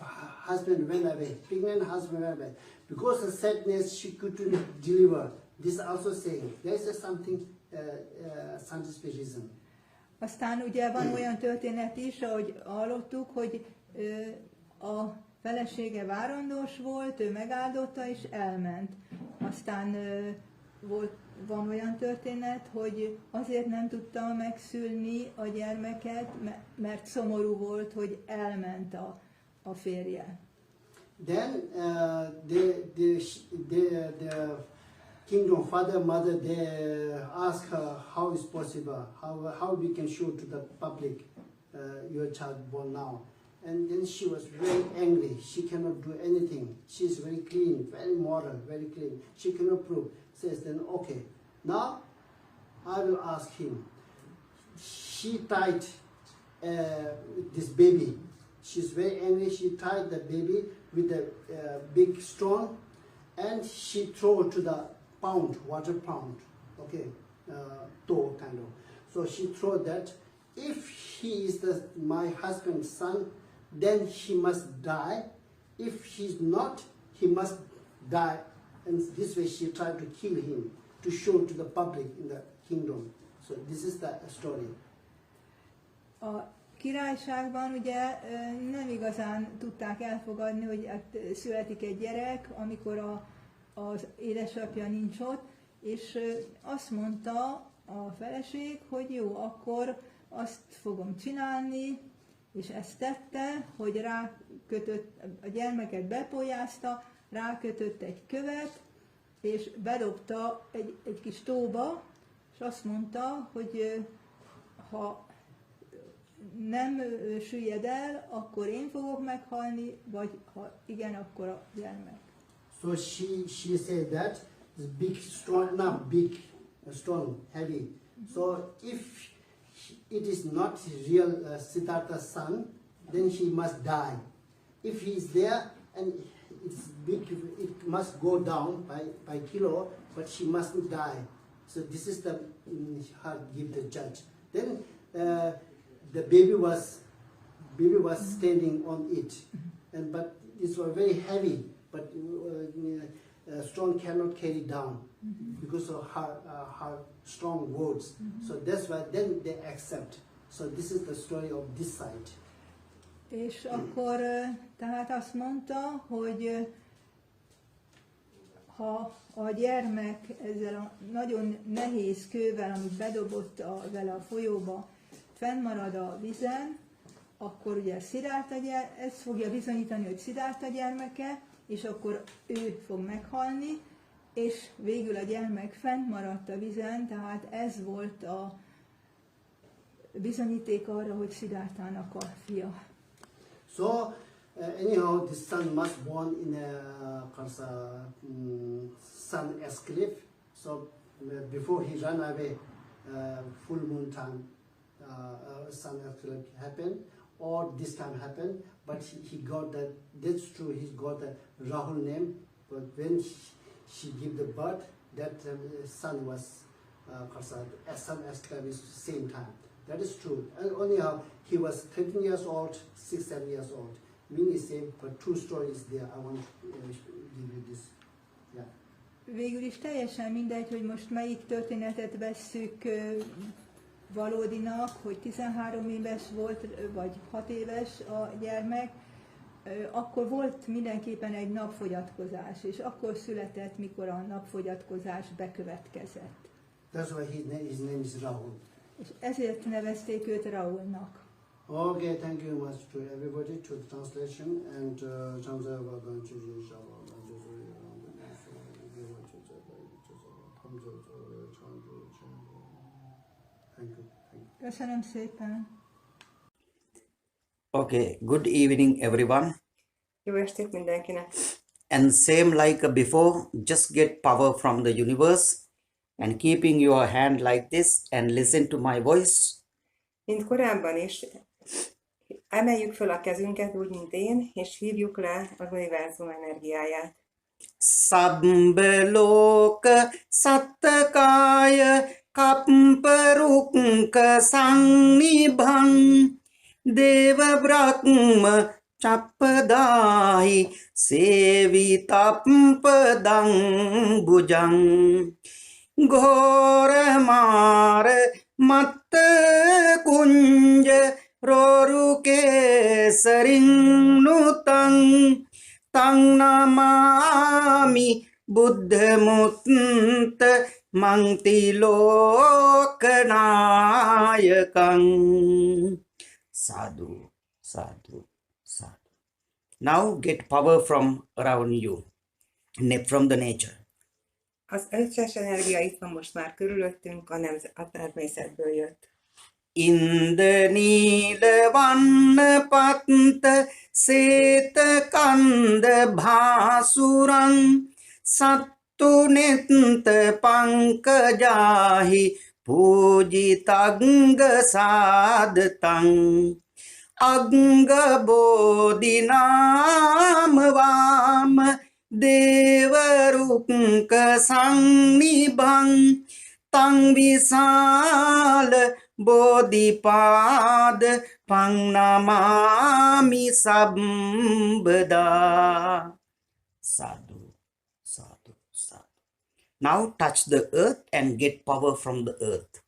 Husband went away, pregnant husband went away. Because of sadness, she couldn't deliver. This also saying, there is something scientific reason. Aztán ugye van olyan történet is, ahogy hallottuk, hogy a felesége várandós volt, ő megáldotta és elment. Aztán van olyan történet, hogy azért nem tudta megszülni a gyermeket, mert szomorú volt, hogy elment a férje. Then the kingdom father, mother, they ask her how is possible, how we can show to the public your child born now. and then she was very angry. She cannot do anything. She's very clean, very moral, very clean. She cannot prove. Says then, okay, now I will ask him. She tied this baby. She's very angry. She tied the baby with a big stone, and she threw to the pound, water pound, okay, toe kind of. So she threw that. If he is my husband's son, then he must die. If he's not, he must die. And this way she tried to kill him, to show to the public in the kingdom. So this is the story. A királyságban ugye nem igazán tudták elfogadni, hogy hát születik egy gyerek, amikor az édesapja nincs ott, és azt mondta a feleség, hogy jó, akkor azt fogom csinálni, és ezt tette, hogy rákötött, a gyermeket bepójázta, rákötött egy követ, és bedobta egy kis tóba, és azt mondta, hogy ha nem süllyed el, akkor én fogok meghalni, vagy ha igen, akkor a gyermek. So she said that this big stone, not big stone, heavy. So if it is not real Siddhartha's son, then he must die. If he is there and it's big, it must go down by kilo, but she mustn't die. So this is the her give the judge. Then the baby was standing on it, and but it was very heavy. But stone cannot carry down because of her strong words. So that's why then they accept. So this is the story of this side. És akkor tehát azt mondta, hogy ha a gyermek ezzel a nagyon nehéz kővel, amit bedobott vele a folyóba, fennmarad a vízen, akkor ugye Siddhartha, ez fogja bizonyítani, hogy Siddhartha gyermeke, és akkor ő fog meghalni, és végül a gyermek fent maradt a vízen, tehát ez volt a bizonyíték arra, hogy Siddharthának a fia. So anyhow, this son must born in a sun esclave. So before he ran away, full moon time, sun esclave happened, or this time happened. But he got that. That's true. He got the Rahul name. But when she gave the birth, that son was sun esclave is same time. That is true. And only he was 13 years old, 6-7 years old. Meaning same, but two stories there. I want to give you this. Yeah. Végül is teljesen mindegy, hogy most melyik történetet vesszük valódinak, hogy 13 éves volt, vagy 6 éves a gyermek, akkor volt mindenképpen egy napfogyatkozás, és akkor született, mikor a napfogyatkozás bekövetkezett. That's why his name is Rahul. És ezért nevezték őt Rahulnak. Okay, thank you much to everybody to the translation and Sambala. Thank you. Köszönöm szépen. Okay, good evening everyone. Jó estét mindenkinek! And same like before, just get power from the universe and keeping your hand like this and listen to my voice. Mint korábban is, emeljük fel a kezünket úgy, mint én, és hívjuk le az univerzum energiáját. Sambaloka sattakaya kapparukka sannibham deva brahma chappadai sevitappadang bujang ghoramar matta kunja roruke saringnutang tang namami buddhamutta mangti lokanayakang. Sadhu, sadhu, sadhu. Now get power from around you, from the nature. Az összes energia itt van most már körülöttünk, a természetből jött. Inda nila vanna patta seta kanda bhasurang sattu netta pankajahi pujitanga sadtang Anga bodhinam devarukka sangnibhang tang visala bodhipad pangnamami sambada. Sadhu, sadhu, sadhu. Now touch the earth and get power from the earth.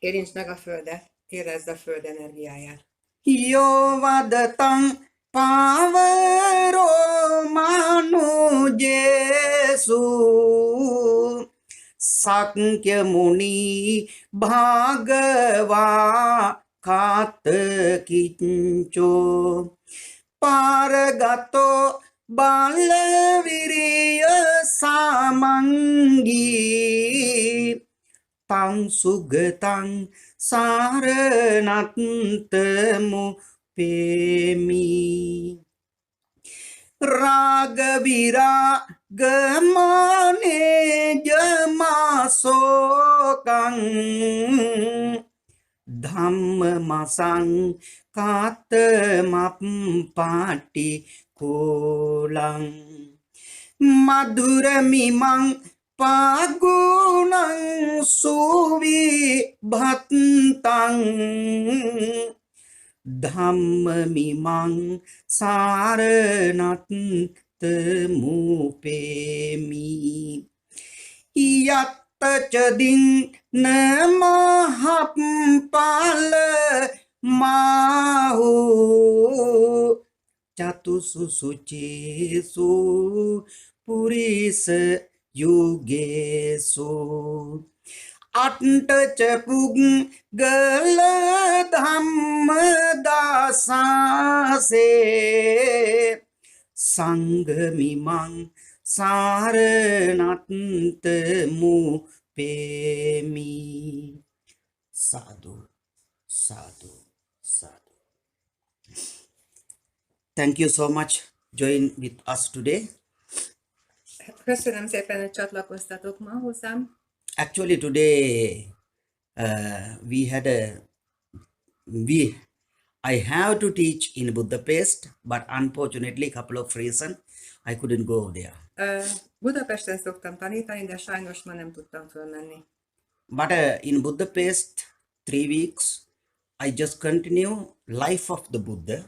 Érintsd meg a földet, érezd a föld energiáját. Yo vadatang pavaro manu Jesu Sákjamuni bhagava kata kincho paragato balaviriya samangi tang sugatang saranatmu pemi ragavira gamane jamasokang dhamma masang katamappati kulang madhuramimang pagunang suvi bhattang dhamma mimang saranatmu pemi yatta chading namahappala mahu chatususuchesu purisa yugesu atta chapung gala dhamma dasase sangamimang saranatmu pemi. Sadhu, sadhu, sadhu. Thank you so much. Join with us today. Köszönöm szépen, hogy csatlakoztatok ma hozzám. Actually, today I have to teach in Budapest, but unfortunately, couple of reasons I couldn't go there. Budapesten szoktam tanítani, de sajnos ma nem tudtam fölmenni. But in Budapest, 3 weeks, I just continue life of the Buddha.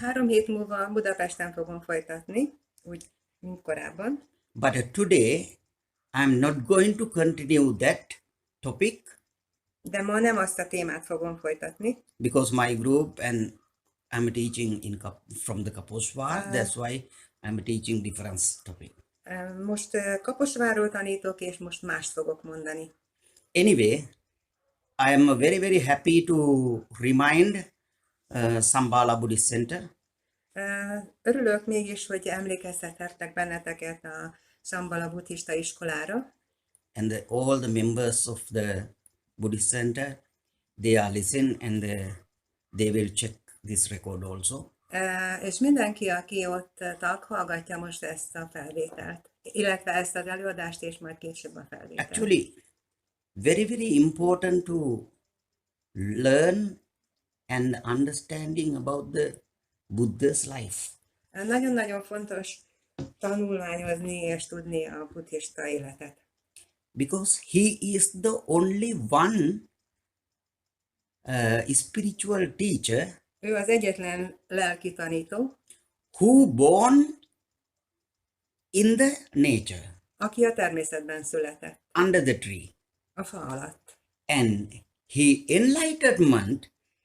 3 hét múlva Budapesten fogom folytatni, úgy, mint korábban. But today, I'm not going to continue that topic. De ma nem azt a témát fogom folytatni. Because my group and I'm teaching from the Kaposvar, that's why I'm teaching different topic. Most Kaposvárról tanítok, és most mást fogok mondani. Anyway, I am very, very happy to remind Sambala Buddhist Center. Örülök mégis, hogy emlékeztethettek benneteket a Sambala buddhista iskolára. And all the members of the Buddhist Center, they are listening and they will check this record also. És mindenki, aki ott tag, hallgatja most ezt a felvételt, illetve ezt az előadást, és majd később a felvételt. Actually, very, very important to learn and understanding about the Buddha's life. Nagyon-nagyon fontos tanulmányozni és tudni a buddhista életet. Because he is the only one spiritual teacher Ő az egyetlen lelki tanító, who born in the nature, aki a természetben született, under the tree. a fa alatt. And he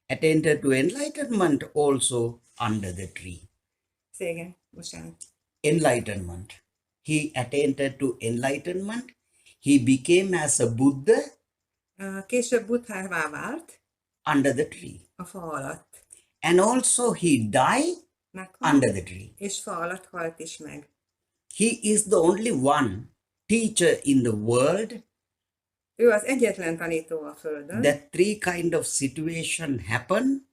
attained to enlightenment also under the tree. Szégen, bocsánat. Enlightenment. He attained to enlightenment. He became as a Buddha Később buddhává vált, under the tree. a fa alatt. And also he died Meghalt, under the tree. és fa alatt halt is meg. He is the only one teacher in the world Ő az egyetlen tanító a Földön, that 3 kind of situation happen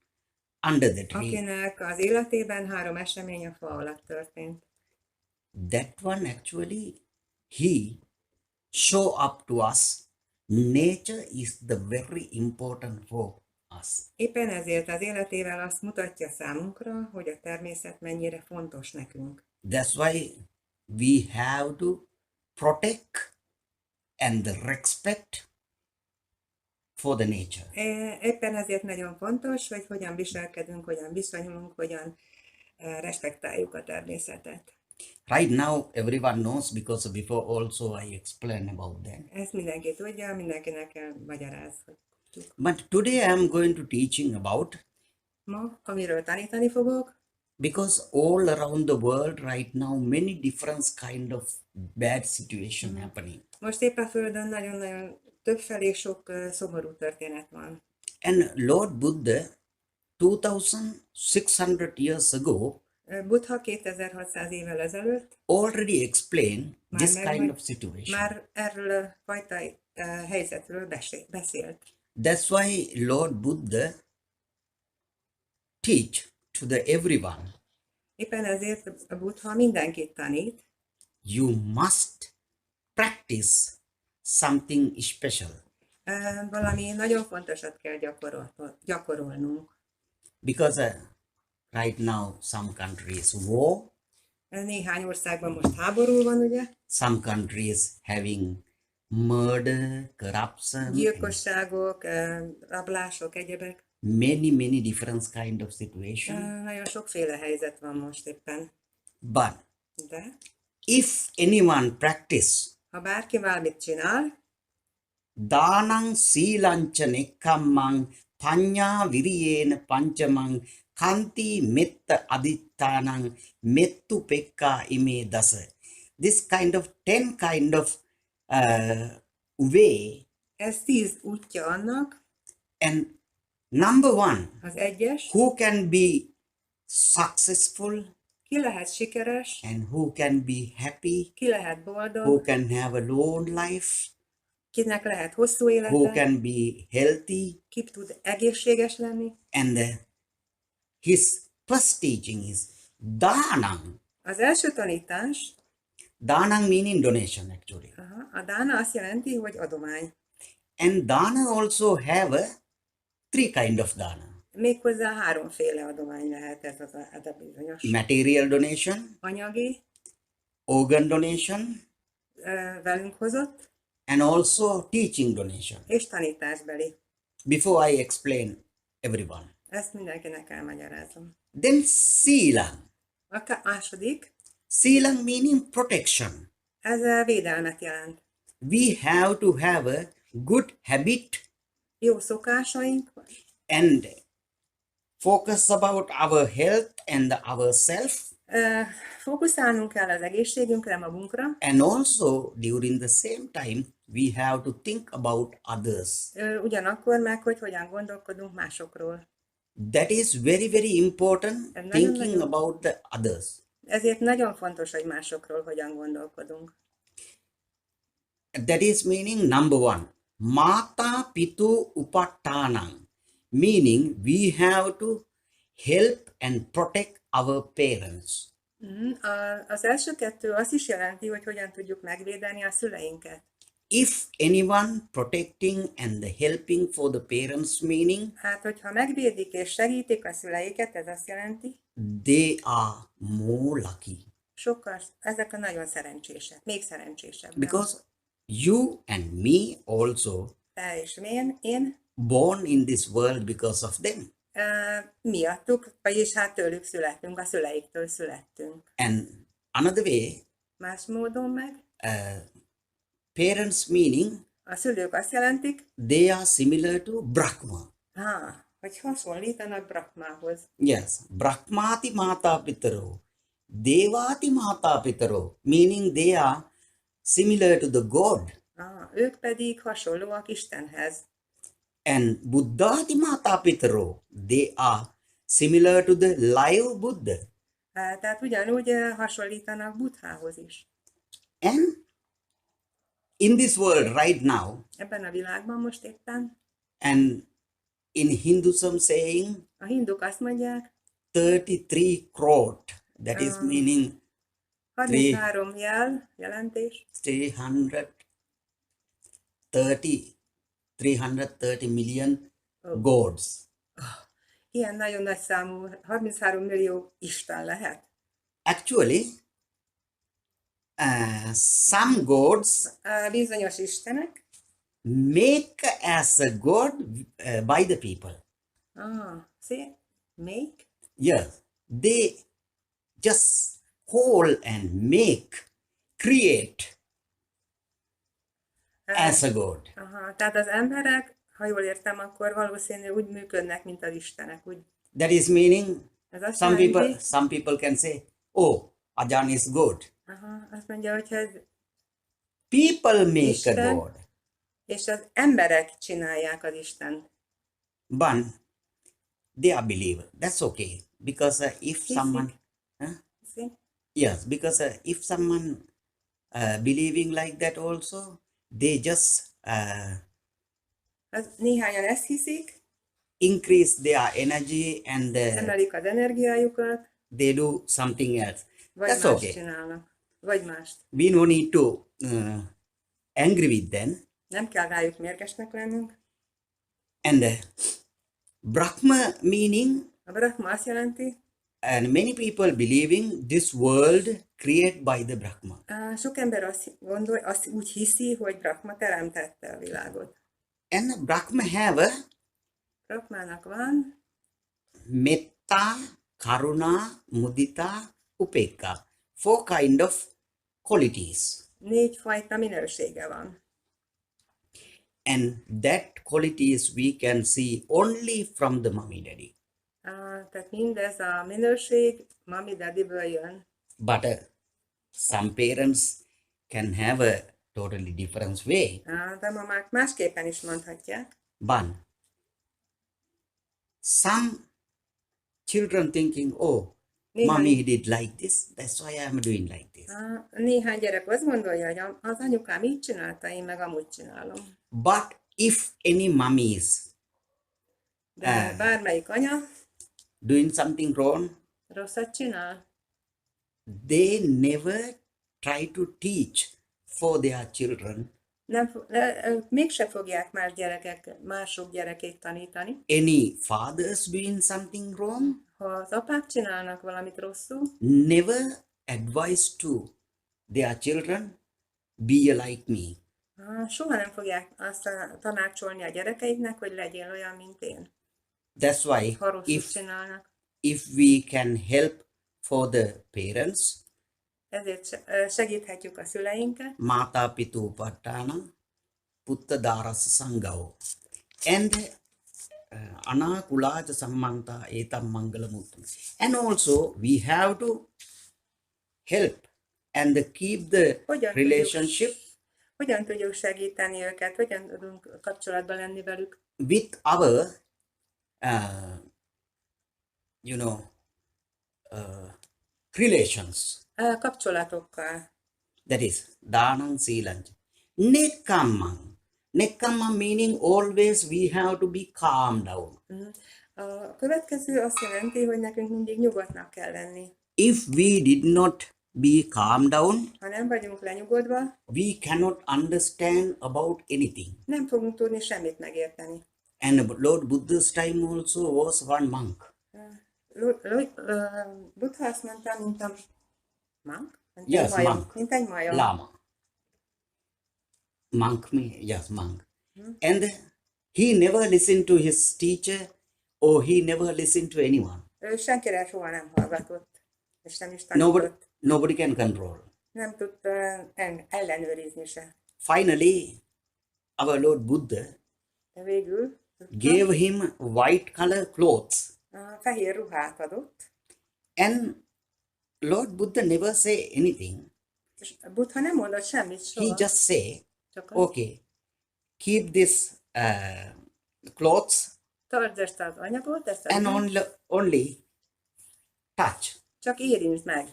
under the tree. akinek az életében 3 esemény a fa alatt történt. That one actually, he show up to us. Nature is the very important for us. Éppen ezért az életével azt mutatja számunkra, hogy a természet mennyire fontos nekünk. That's why we have to protect and respect for the nature. Éppen ezért nagyon fontos, hogy hogyan viselkedünk, hogyan viszonyulunk, hogyan respektáljuk a természetet. Right now, everyone knows because before also I explained about that. Ezt mindenki tudja, mindenkinek kell magyarázhatjuk. But today I am going to teaching about, Ma, amiről tanítani fogok, because all around the world right now, many different kind of bad situation happening. most épp a Földön nagyon-nagyon többfelé sok szomorú történet van. And Lord Buddha, 2600 years ago, Buddha 2600 évvel ezelőtt already explained Már this meg- kind of situation. már erről a fajta helyzetről beszélt. That's why Lord Buddha teach to the everyone. Éppen ezért a Buddha mindenkit tanít, You must practice something special valami nagyon fontosat kell gyakorolnunk. because right now some countries war, Néhány országban most háború van, ugye? some countries having murder, corruption, Gyilkosságok, rablások, egyebek. many different kind of situation. Nagyon sokféle helyzet van most éppen. But De if anyone practice ha bárki valamit csinál, Danang Silancha Nekkammang Panya Viriyena Panchamang Kanti Metta Adittanang Mettu Pekka Ime Dasa. This kind of 10 kind of way, ez 10 útja annak, and number 1, az egyes, who can be successful ki lehet sikeres, and who can be happy, ki lehet who boldog, can have a long life, kinek lehet hosszú who élete, can be healthy, ki tud egészséges lenni. and his first teaching is Danang. Az első tanítás, Danang meaning donation actually. a dána azt jelenti, hogy adomány. And dana also have a 3 kind of dana. Méghozzá 3 adomány lehet ez a bizonyos. Material donation, Anyagi, organ donation, velünk hozott, and also teaching donation. és tanításbeli. Before I explain everyone. Ezt mindenkinek elmagyarázom. Then silang. A második, Silang meaning protection. ez védelmet jelent. We have to have a good habit Jó szokásaink, and focus about our health and ourself, fókuszálnunk kell az egészségünkre, magunkra, and also during the same time we have to think about others. ugyanakkor meg, hogy hogyan gondolkodunk másokról. That is very important, And thinking about the others. Ezért nagyon fontos, hogy másokról hogyan gondolkodunk. That is meaning number 1. Mata pitu upattanam. Meaning we have to help and protect our parents. Az első 2 azt is jelenti, hogy hogyan tudjuk megvédeni a szüleinket. If anyone protecting and helping for the parents meaning, Hát, hogyha megvédik és segítik a szüleiket, ez azt jelenti, they are more lucky. ezek a nagyon szerencsések, még szerencsésebbek. Because you and me also Te és én born in this world because of them. miattuk, vagyis hát tőlük születtünk, a szüleiktől születtünk. And another way, Más módon meg, parents meaning a szülők azt jelentik, they are similar to Brahma. hogy hasonlítanak Brahmához. Yes, Brahmati Mata Pitaro, Devati Mata Pitaro, meaning they are similar to the God. Ők pedig hasonlóak Istenhez. And Buddhati Mata Pitaro, they are similar to the live Buddha. Tehát ugyanúgy hasonlítanak Buddhához is. And in this world right now, Ebben a világban most éppen, and in Hinduism saying A hinduk azt mondják, 33 crore. That is meaning 33 jel, jelentés, 330 million gods. ilyen nagyon nagy számú, 33 millió Isten lehet. Actually, some gods Bizonyos istenek, make as a god by the people. see, make, Yes, they just hold and make, create as a god. Tehát az emberek, ha jól értem, akkor valószínűleg úgy működnek, mint az istenek. Úgy, That is meaning ez azt some jelenti, people can say, oh, Ajarn is good. azt mondja, hogy ez People make Isten. a god. és az emberek csinálják az Istent. But they are believer. That's okay. Because if someone, See? yes, because if someone believing like that also, they just Néhányan ezt hiszik, increase their energy and emelik az energiájukat, they do something else. vagy That's más okay. csinálnak. Vagy mást. We no need to angry with them. Nem kell rájuk mérgesnek lennünk. And Brahma meaning, A Brahma azt jelenti, and many people believing this world created by the Brahma. sok ember azt úgy hiszi, hogy Brahma teremtette a világot. And Brahma have a Brahmának van metta, karuna, mudita, upekka. 4 kind of qualities. 4 fajta minősége van. And that qualities we can see only from the mommy daddy. Tehát mindez a minőség mami daddy-ből jön. But some parents can have a totally different way. De mamák másképpen is mondhatják. But some children thinking, oh, mommy did like this, that's why I'm doing like this. Néhány gyerek azt gondolja, hogy az anyukám így csinálta, én meg amúgy csinálom. But if any mummies De bármelyik anya doing something wrong, rosszat csinál, they never try to teach for their children mégse fogják mások gyerekét tanítani. any fathers doing something wrong, Ha az apák csinálnak valamit rosszul, never advise to their children be like me. soha nem fogják azt tanácsolni a gyerekeiknek, hogy legyél olyan, mint én. That's why Ha rosszul csinálnak. if we can help for the parents, Ezért segíthetjük a szüleinket. Mata Pitu Pattanam, Putta Daras Sangao, and Anakulaja Sammanta Etam Mangalamuttam. And also we have to help and keep the relationship Hogyan tudjuk segíteni őket? Hogyan tudunk kapcsolatban lenni velük? with our, relations. Kapcsolatokkal. That is Danam Silang. Nekkamam. Nekkamam meaning always we have to be calm down. A következő azt jelenti, hogy nekünk mindig nyugodtnak kell lenni. If we did not be calm down, Ha nem vagyunk lenyugodva, we cannot understand about anything. nem fogunk tudni semmit megérteni. And Lord Buddha's time also was one monk. Buddha azt mondta, mint a monk? Yes, monk. Mint egy majom. Lama. Monk yes, monk. And he never listened to his teacher or he never listened to anyone. Ő senkire soha nem hallgatott, és nem is tanított. Nobody can control. Nem tudta ellenőrizni se. Finally, our Lord Buddha De végül gave him white color clothes. Fehér ruhát adott, And Lord Buddha never say anything. és Buddha nem mondott semmit soha. He just say, Csak okay, keep this clothes tartsd ezt az anyagot, ezt and only touch. csak érintsd meg.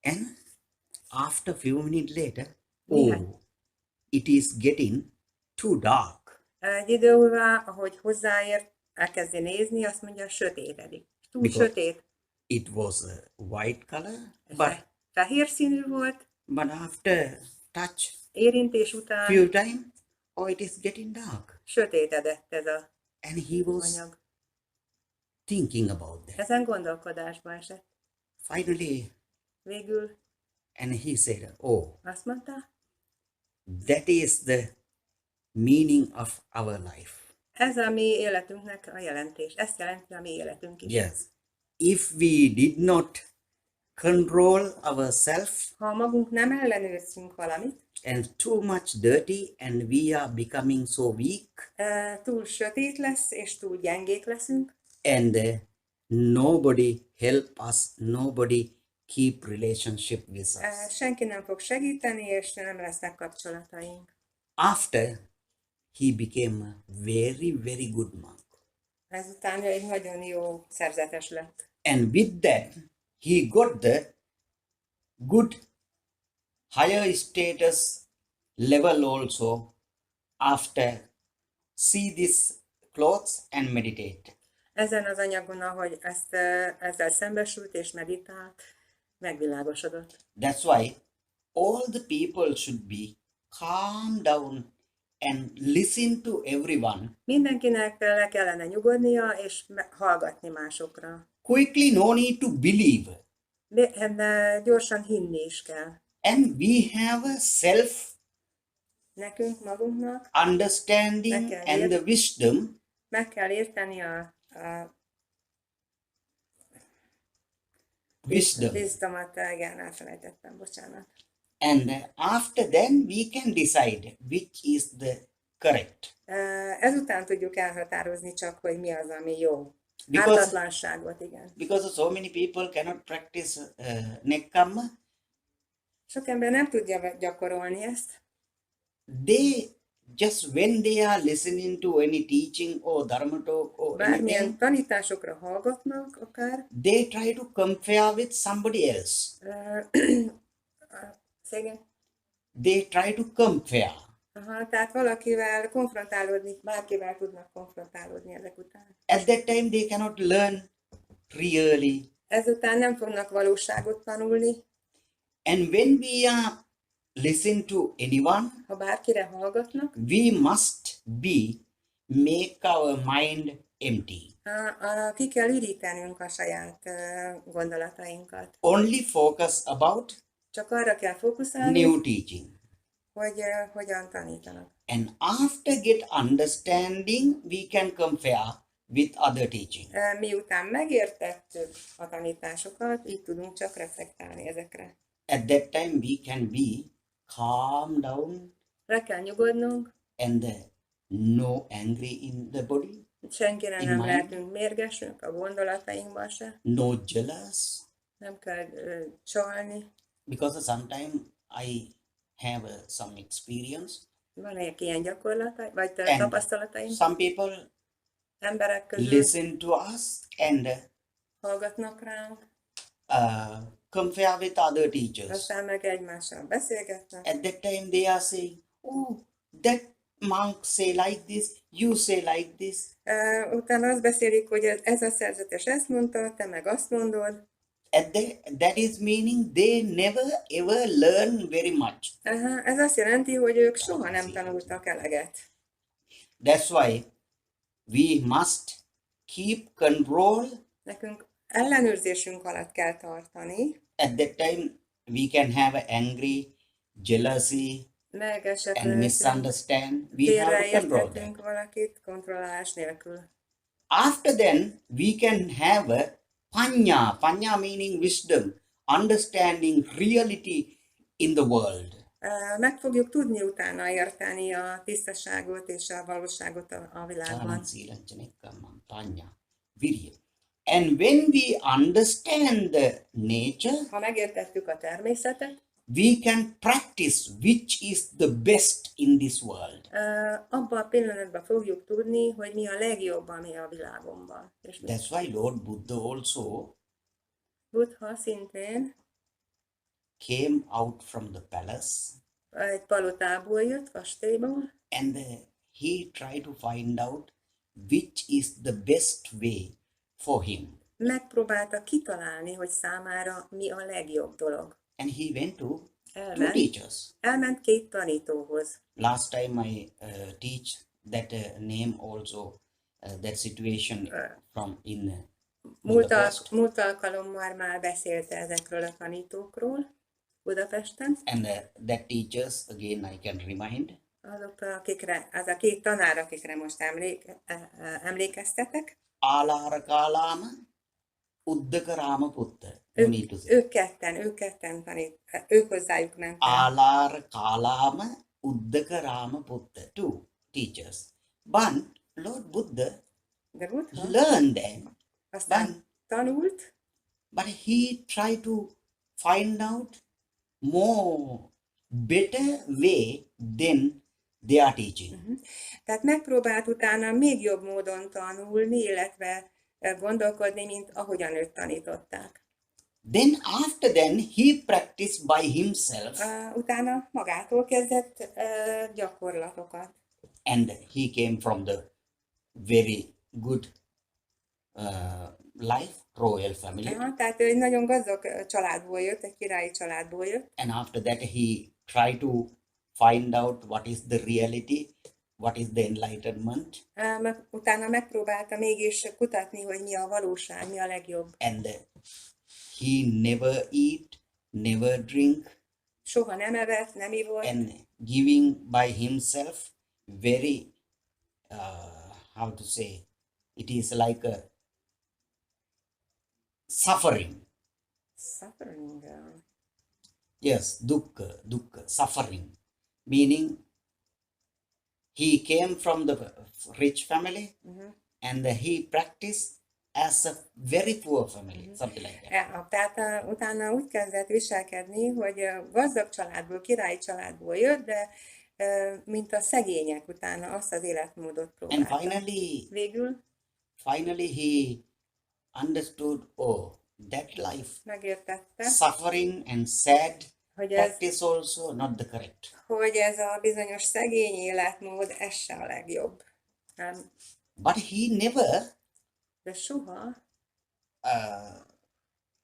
And after few minutes later, Néhány. it is getting too dark. Egy idő múlva, ahogy hozzáért, elkezdi nézni, azt mondja, sötétedik. Túl Because sötét. it was a white color, Fehér színű volt, but after touch érintés után few time, oh, it is getting dark. sötétedett ez a And he was anyag. thinking about that. Ezen gondolkodásba esett. Finally, Végül and he said, oh, azt mondta, that is the meaning of our life. ez a mi életünknek a jelentés. Ezt jelenti a mi életünk is. Yes. If we did not control ourselves Ha magunk nem ellenőrzünk valamit, and too much dirty and we are becoming so weak túl sötét lesz, és túl gyengék leszünk, and nobody help us, nobody keep relationship with us. senki nem fog segíteni, és nem lesznek kapcsolataink. After he became a very, very good monk. Ezután ő egy nagyon jó szerzetes lett. And with that, he got the good higher status level also after see this clothes and meditate. Ezen az anyagon, ahogy ezzel szembesült és meditált, megvilágosodott. That's why all the people should be calm down and listen to everyone. Mindenkinek le kellene nyugodnia és hallgatni másokra. Quickly, no need to believe. De gyorsan hinni is kell. And we have a self Nekünk magunknak understanding and the wisdom meg kell érteni a wisdomat, igen, elfelejtettem, bocsánat. and after then we can decide which is the correct. Ezután tudjuk elhatározni csak, hogy mi az, ami jó. Because- Ártatlanságot, igen. Because so many people cannot practice nekkhamma, Sok ember nem tudja gyakorolni ezt. they just when they are listening to any teaching or dharma talk or Bármilyen anything, tanításokra hallgatnak, akár. they try to compare with somebody else. Szégyen. They try to compare. Aha, tehát valakivel konfrontálódni, bárkivel tudnak konfrontálódni ezek után. At that time they cannot learn really. Ezután nem fognak valóságot tanulni. And when we are listen to anyone, Ha bárkire hallgatnak, we must make our mind empty. ki kell ürítenünk a saját gondolatainkat. Only focus about Csak arra kell fókuszálni, new teaching. hogy hogyan tanítanak. And after get understanding, we can compare with other teaching. Miután megértettük a tanításokat, így tudunk csak reflektálni ezekre. At that time, we can be calm down Le kell nyugodnunk, and no angry in the body, senkire In nem mind. lehetünk mérgesünk, a gondolatainkban se. no jealous. Nem kell csalni. Because sometimes I have some experience. Van egy ilyen gyakorlata, vagy And tapasztalataim? some people Emberek közül listen to us and hallgatnak ránk, compare with other teachers. aztán meg egymással beszélgetnek. At that time they are saying, oh, that monk say like this, you say like this. Utána azt beszélik, hogy ez a szerzetes ezt mondta, te meg azt mondod. That is meaning they never ever learn very much. Ez azt jelenti, hogy ők soha nem tanultak eleget. That's why we must keep control. Nekünk ellenőrzésünk alatt kell tartani, At that time we can have angry, jealousy, meg and esetleg misunderstand. We have to control félreérthetünk that. valakit kontrollálás nélkül. After then, we can have a panya meaning wisdom, understanding reality in the world. Meg fogjuk tudni utána érteni a tisztaságot és a valóságot a világban. Panya, virya. And when we understand the nature, Ha megértettük a természetet, we can practice which is the best in this world. abban a pillanatban fogjuk tudni, hogy mi a legjobb, ami a világomban. És That's why Lord Buddha also Buddha szintén came out from the palace egy palotából jött, kastélyból, and he tried to find out which is the best way for him. Megpróbálta kitalálni, hogy számára mi a legjobb dolog. And he went to two Elment, teachers. elment 2 tanítóhoz. Last time I teach that name also, that situation from in Budapest. Múlt alkalommal már beszélte ezekről a tanítókról Budapesten. And that teachers, again I can remind. Azokra, akikre, az a 2 tanár, akikre most emlékeztetek. Alarkalama, Uddakarama Putta. You need to say. Ők ketten tanít, ők hozzájuk mentem. Alarkalama, Uddakarama Putta. 2 teachers. But Lord Buddha De Buddha learned them. aztán tanult, But he tried to find out more better way than they are teaching. tehát megpróbált utána még jobb módon tanulni, illetve gondolkodni, mint ahogyan őt tanították. Then after then he practiced by himself Utána magától kezdett gyakorlatokat. and he came from the very good life, royal family. Tehát ő egy nagyon gazdag családból jött, egy királyi családból jött. And after that he tried to find out what is the reality, what is the enlightenment. Utána megpróbálta mégis kutatni, hogy mi a valóság, mi a legjobb. And he never eat, never drink, Soha nem evett, nem ivott, and giving by himself very, how to say, it is like a suffering. suffering. Yes, dukkha, suffering. Meaning, he came from the rich family and he practiced as a very poor family, something like that. Tehát utána úgy kezdett viselkedni, hogy gazdag családból, királyi családból jött, de mint a szegények utána azt az életmódot And próbálta. Végül finally he understood, oh, that life, megértette, suffering and sad hogy ez, practice also not the correct. hogy ez a bizonyos szegény életmód, ez se a legjobb. Nem. But he never, De soha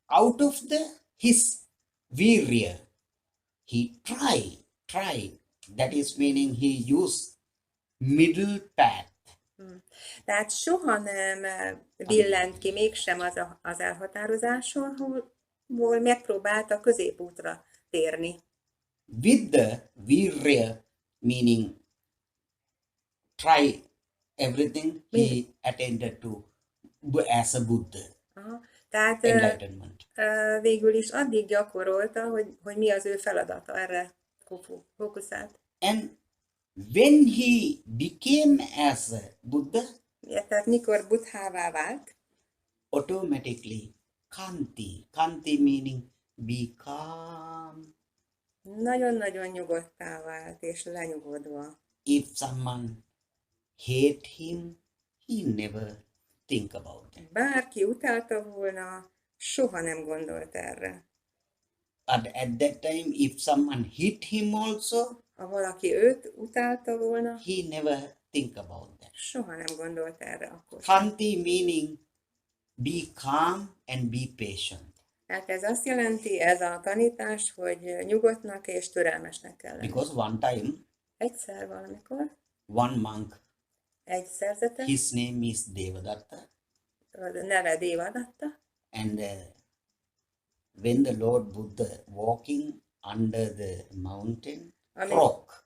out of his virya, he tried. That is meaning he used middle path. Tehát soha nem billent ki mégsem az elhatározásról, megpróbált a középútra térni. With the virya, meaning try everything, he attended to as a Buddha, Tehát enlightenment. végül is addig gyakorolta, hogy mi az ő feladata, erre fókuszált. And when he became as a Buddha, Tehát mikor buddhává vált, automatically kanti meaning be calm. nagyon-nagyon nyugodtá vált és lenyugodva. If someone hate him, he never think about it. Bárki utálta volna, soha nem gondolt erre. And at that time, if someone hit him also, Ha valaki őt utálta volna, he never think about that. soha nem gondolt erre akkor. Kanti meaning be calm and be patient. Tehát ez azt jelenti, ez a tanítás, hogy nyugodtnak és türelmesnek kell lenni. Because one time, Egyszer valamikor one monk, egy szerzetes, his name is Devadatta, a neve Devadatta, and when the Lord Buddha walking under the mountain, rock,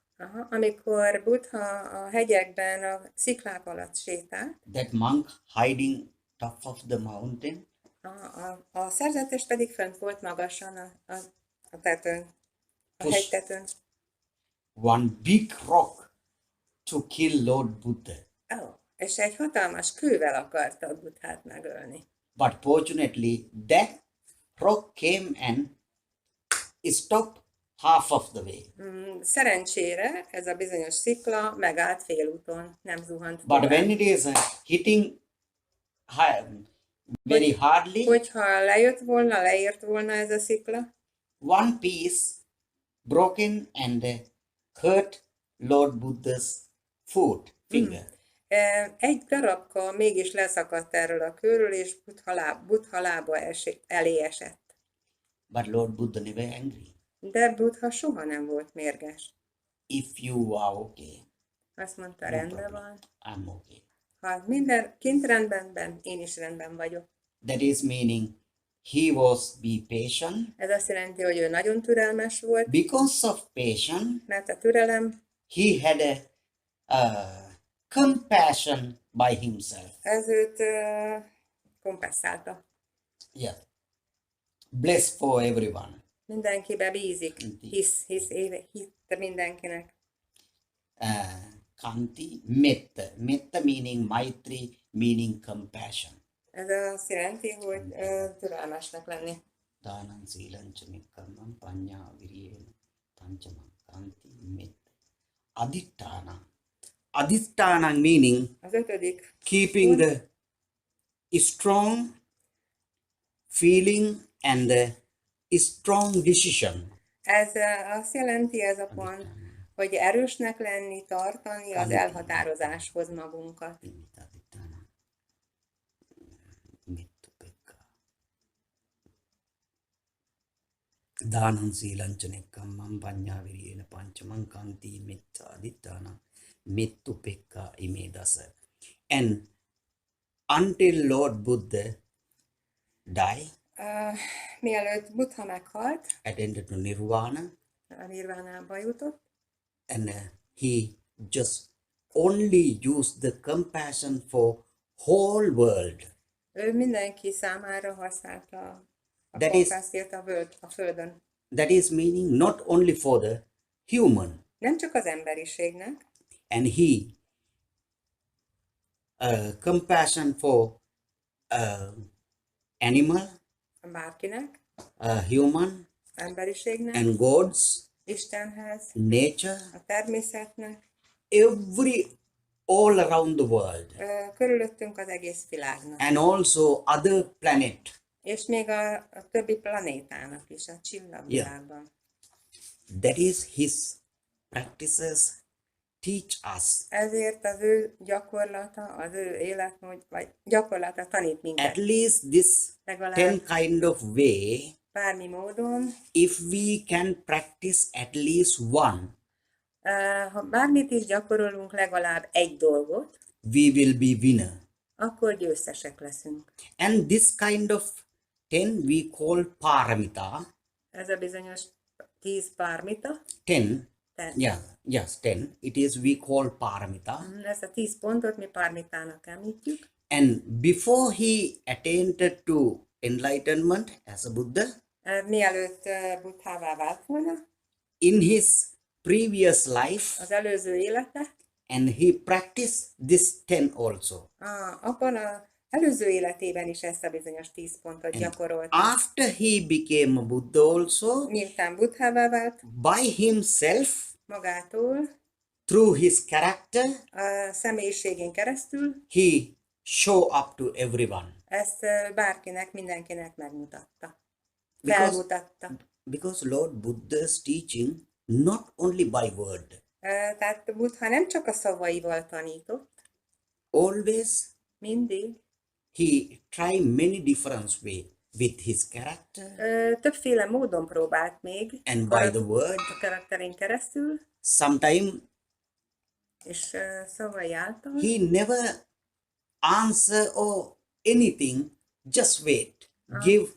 amikor Buddha a hegyekben a sziklák alatt sétált, that monk hiding top of the mountain, a szerzetes pedig fönt volt magasan a tetőn, a hegytetőn. one big rock to kill Lord Buddha. És egy hatalmas kővel akarta a Buddhát megölni. But fortunately, that rock came and stopped half of the way. Szerencsére ez a bizonyos szikla megállt félúton, nem zuhant But tovább. when it is hitting very hardly, Hogyha leért volna ez a szikla, one piece broken and hurt Lord Buddha's foot, finger. Egy darabka mégis leszakadt erről a körről, és Buddha lába elé esett. But Lord Buddha never angry. De Buddha soha nem volt mérges. If you are okay, Azt mondta, no rendben problem. van. I'm okay. Ha minden kint rendben van, én is rendben vagyok. That is meaning he was be patient. Ez azt jelenti, hogy ő nagyon türelmes volt, Because of patience, mert a türelem, he had a compassion by himself. ez őt kompenzálta. Yeah. Bless for everyone. Mindenkibe bízik, hisz mindenkinek. Kanti, metta. Metta meaning maitri, meaning compassion. Ez azt jelenti, hogy türelmesnek lenni. Dhanam silam cha nikkamam panya viriyena panchamam kanti metta. Aditthana. Aditthana meaning Az 5. keeping the strong feeling and the strong decision. Ez azt jelenti, ez a pont, hogy erősnek lenni, tartani az elhatározáshoz magunkat. Dhanam silam cha nikkamam panya viriyena panchamam kanti metta aditthana mittu pekka imedasa. And until Lord Buddha died, Mielőtt Buddha meghalt, attained to nirvana, a nirvánába jutott, and he just only used the compassion for whole world. ő mindenki számára használta a That is- kompásziót a földön. That is meaning not only for the human, Nem csak az emberiségnek, and he compassion for animal, bárkinek, human, emberiségnek, and gods, Istenhez, nature, a természetnek, all around the world, körülöttünk az egész világnak. and also other planet. És még a többi planétának is, a csillagvilágban. That is his practices teach us. Ezért az ő gyakorlata, az ő életmód, vagy gyakorlata tanít At minket. least this Legalább 10 kind of way, bármi módon, if we can practice at least one, ha bármit is gyakorolunk, legalább egy dolgot, we will be winner. akkor győztesek leszünk. And this kind of 10 we call paramita. Ez a bizonyos 10 pármita. 10, Tehát yes, 10. It is we call paramita. ezt a 10 pontot mi pármitának említjük. And before he attained to enlightenment as a Buddha, Mielőtt Buddhává vált volna, in his previous life, az előző élete, and he practiced this 10 also. abban az előző életében is ezt a bizonyos 10 pontot gyakorolt. After he became a Buddha also, Miután Buddhává vált, by himself, magától, through his character, a személyiségén keresztül, he show up to everyone. ezt bárkinek, mindenkinek megmutatta. Because- Felmutatta. Because Lord Buddha's teaching not only by word, Tehát Buddha nem csak a szavaival tanított, always mindig, he try many different way with his character többféle módon próbált még and by the word. a karakterén keresztül, Sometimes és szavai által. he never answer or anything, just wait. Give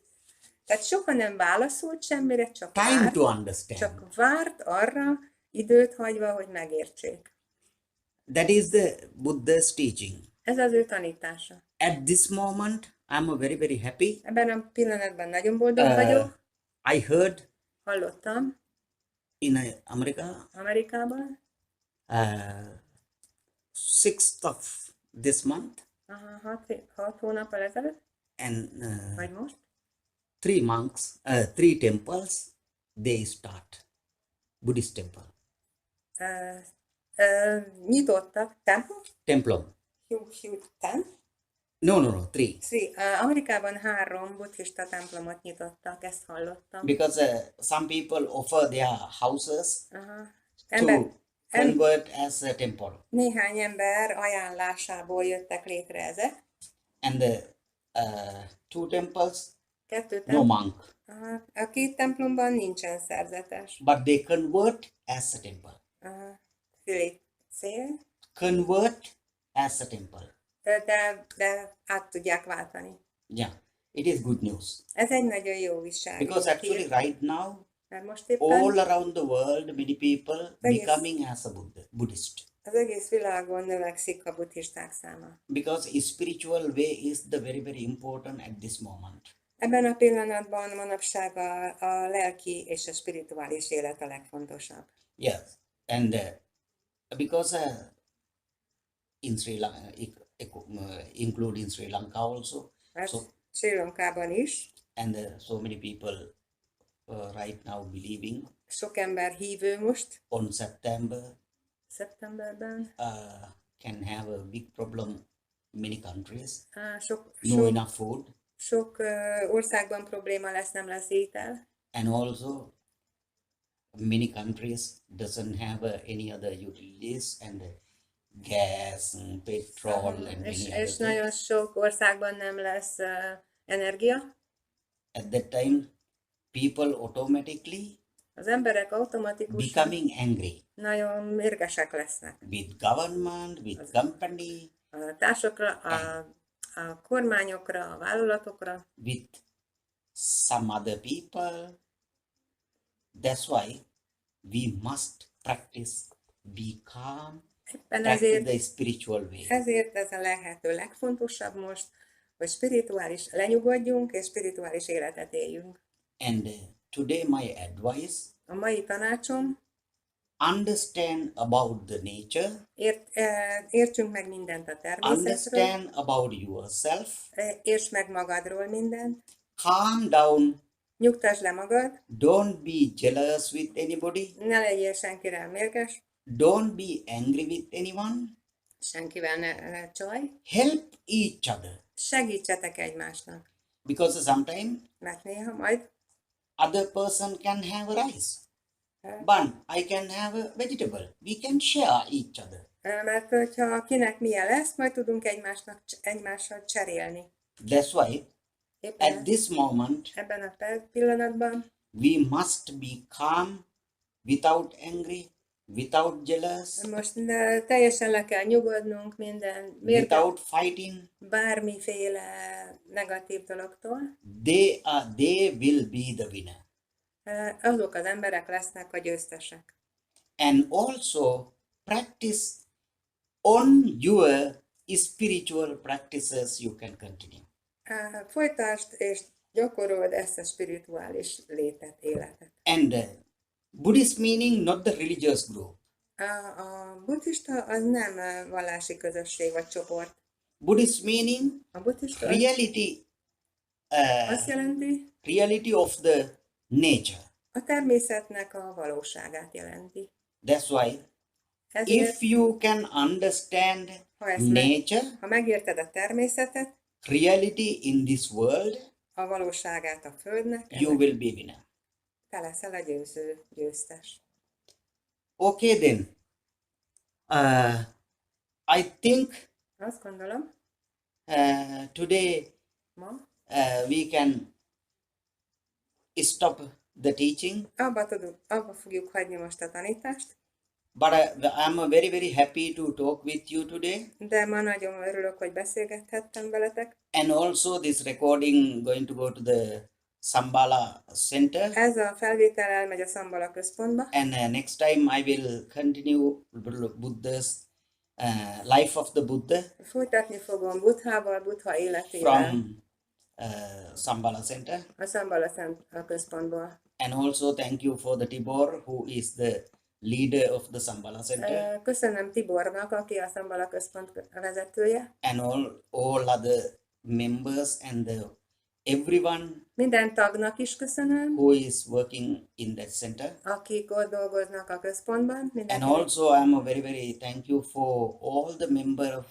Tehát soha nem válaszolt semmire, csak time várt, to understand. csak várt arra, időt hagyva, hogy megértsék. That is the Buddha's teaching. Ez az ő tanítása. At this moment, I'm very, very happy. Ebben a pillanatban nagyon boldog vagyok. I heard Hallottam in America, Amerikában, 6th of this month, 6 hónappal ezelőtt, and vagy most, 3 monks, 3 temples, they start Buddhist temple. Nyitottak templom, Templom. No, 3. Amerikában 3 buddhista templomot nyitottak, ezt hallottam. Because some people offer their houses Aha. to convert as a temple. Néhány ember ajánlásából jöttek létre ezek. And the two temples, Kettő no monk. A két templomban nincsen szerzetes. But they convert as a temple. Convert as a temple. De át tudják váltani. Yeah, it is good news. Ez egy nagyon jó újság. Because actually right now, Mert most éppen all around the world, many people becoming as a Buddhist. az egész világon növekszik a buddhisták száma. Because a spiritual way is the very, very important at this moment. Ebben a pillanatban manapság a lelki és a spirituális élet a legfontosabb. Yes, and because in Sri Lanka, including Sri Lanka also, so, Sri Lankában is. and so many people right now believing Sok ember hívő most. on Szeptemberben. Can have a big problem in many countries. Sok Enough food. Sok országban probléma lesz, nem lesz étel. And also many countries doesn't have any other utilities and gas and petrol and many other És nagyon sok országban nem lesz energia. At that time, people automatically Az emberek automatikusan becoming angry nagyon mérgesek lesznek. with government, with company, A társakra, a kormányokra, a vállalatokra, with some other people. That's why we must practice, be calm, éppen practice the spiritual way. ezért ez a lehető legfontosabb most, hogy spirituális lenyugodjunk és spirituális életet éljünk. And today my advice, A mai tanácsom, understand about the nature, értsünk meg mindent a természetről, understand about yourself, érts meg magadról mindent, calm down, nyugtasd le magad, don't be jealous with anybody, ne legyél senkire mérges, don't be angry with anyone, senkivel ne csalj, help each other. segítsetek egymásnak, Because sometimes mert néha majd other person can have a rice, but I can have a vegetable. We can share each other. mert hogyha kinek milyen lesz, majd tudunk egymással cserélni. That's why Éppen at this moment ebben a pillanatban we must be calm, without angry, without jealous, most teljesen le kell nyugodnunk minden without fighting. bármiféle negatív dologtól. They will be the winner. Azok az emberek lesznek a győztesek. And also practice on your spiritual practices you can continue. Folytasd és gyakorold ezt a spirituális létet, életet. And Buddhist meaning not the religious group. A buddhista az nem vallási közösség vagy csoport. Buddhist meaning A buddhista reality, azt jelenti, reality of the nature. a természetnek a valóságát jelenti. That's why Ezért, if you can understand nature, ha megérted a természetet, reality in this world, a valóságát a Földnek, you will be winner. te leszel a győztes. Okay then. I think Azt gondolom, today ma we can stop the teaching. abba fogjuk hagyni most a tanítást, But I'm very, very happy to talk with you today. de ma nagyon örülök, hogy beszélgethettem veletek. And also this recording going to go to the Sambala center. Ez a felvétel elmegy a Sambala központba, And next time I will continue Buddha's life of the Buddha folytatni fogom Buddhával, Buddha életével from Sambala center. a Sambala központból. And also thank you for the Tibor, who is the leader of the Sambala center. Köszönöm Tibornak, aki a Sambala központ vezetője. And all other members and everyone Minden tagnak is köszönöm, who is working in that center. akik ott dolgoznak a központban. And Mindenkinek. also I'm very, very thank you for all the member of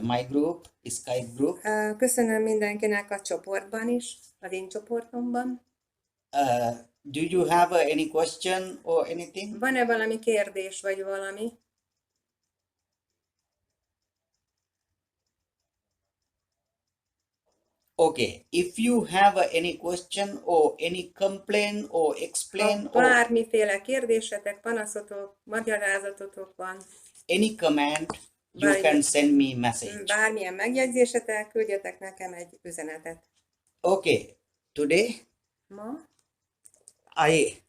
my group, Skype group. Köszönöm mindenkinek a csoportban is, az én csoportomban. Do you have any question or anything? Van-e valami kérdés, vagy valami? Okay, if you have any question or any complaint or explain Ha or bármiféle kérdésetek, panaszotok, magyarázatotok van, any comment, you Bármi- can send me message. bármilyen megjegyzésetek, küldjetek nekem egy üzenetet. Okay, today Ma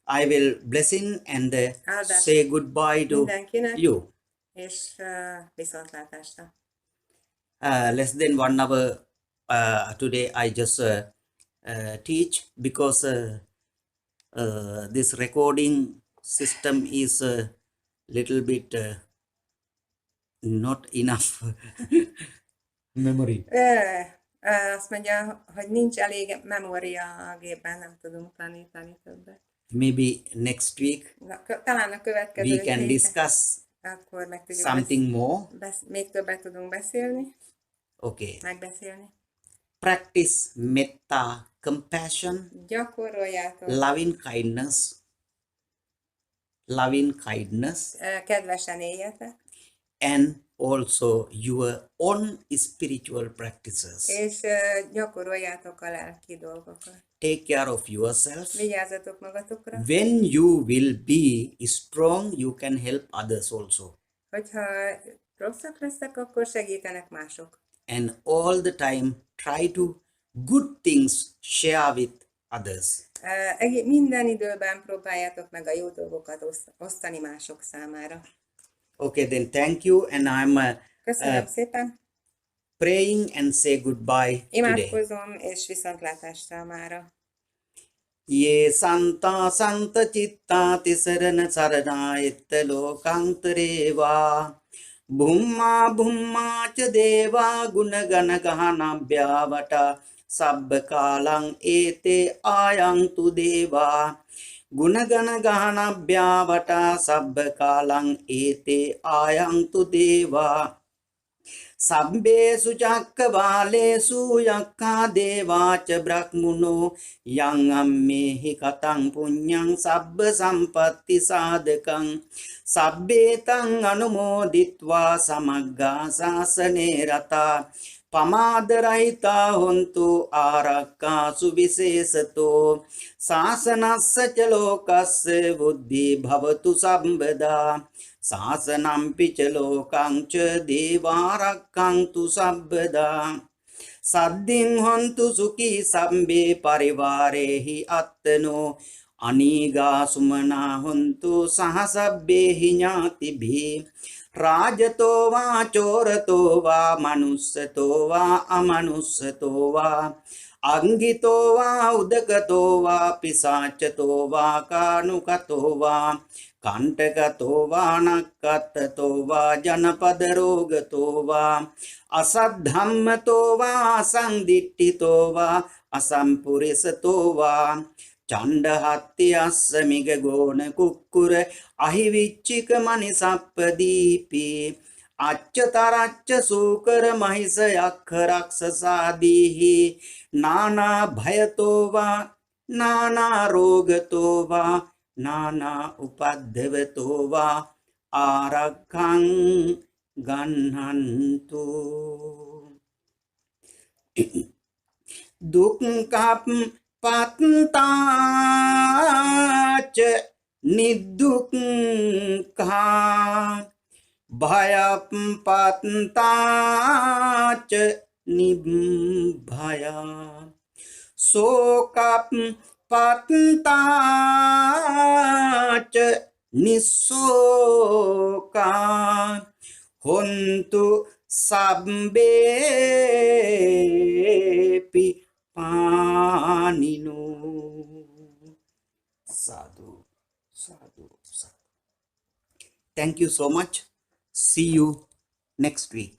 I will blessing and Áldás say goodbye to mindenkinek, you. és viszontlátásra. Less than 1 hour today I just teach because this recording system is a little bit not enough memory. Azt mondja, hogy nincs elég memória a gépben, nem tudunk tanítani többet. Maybe next week Talán a következő we can héten discuss akkor meg tudjuk something more. még többet tudunk beszélni, Okay. megbeszélni. Practice metta, compassion, Gyakoroljátok loving kindness, kedvesen éljetek, and also your own spiritual practices. és gyakoroljátok a lelki dolgokat. Take care of yourself. Vigyázzatok magatokra, When you will be strong, you can help others also. hogyha rosszak lesznek, akkor segítenek mások. And all the time, try to good things share with others. Minden időben próbáljátok meg a jó dolgokat osztani mások számára. Okay, then thank you, and I'm Köszönöm szépen, praying and say goodbye today. imádkozom, és viszontlátásra mára. Ye santa santa citta tisarana saranayitta lokantareva bhumma bhumma cha deva gunagana gahanabhyavata sabba kalang ete ayantu deva gunagana gahanabhyavata sabba kalang ete ayantu deva Sabbesu cakkavalesu yakka devaca brahmuno yang ammehi katang punyang sabba sampatti sadakang sabbetang anumoditva samagga sasane rata pamadaraita hontu arakka suvisesato sasanassa calokassa buddhi bhavatu sambada Sasanampi ca lokang ca devarakang tu sabbada Saddin hontu suki sabbe parivarehi attano Aniga sumana hontu sahasabbehi nyatibhi Rajato va chorato va manussato va amanussato va Angito va udakato va pisachato va kanukato va Kantakato va nakkattato va janapadarogato va asaddhammato va asandittito va asampurisato va Chandahatti assamiga gona kukkura ahivichchika manisapadipi Acchataraccha sukara mahisa yakha raksasadihi Nana bhayato va nana rogato va Nana upaddevato va arakkang ganhantu Dukkap pattaca niddukka bhayap pattaca nibbhaya Sokap pattaca nisoka hontu sabbepi paninu sadhu sadhu sadhu. Thank you so much. See you next week.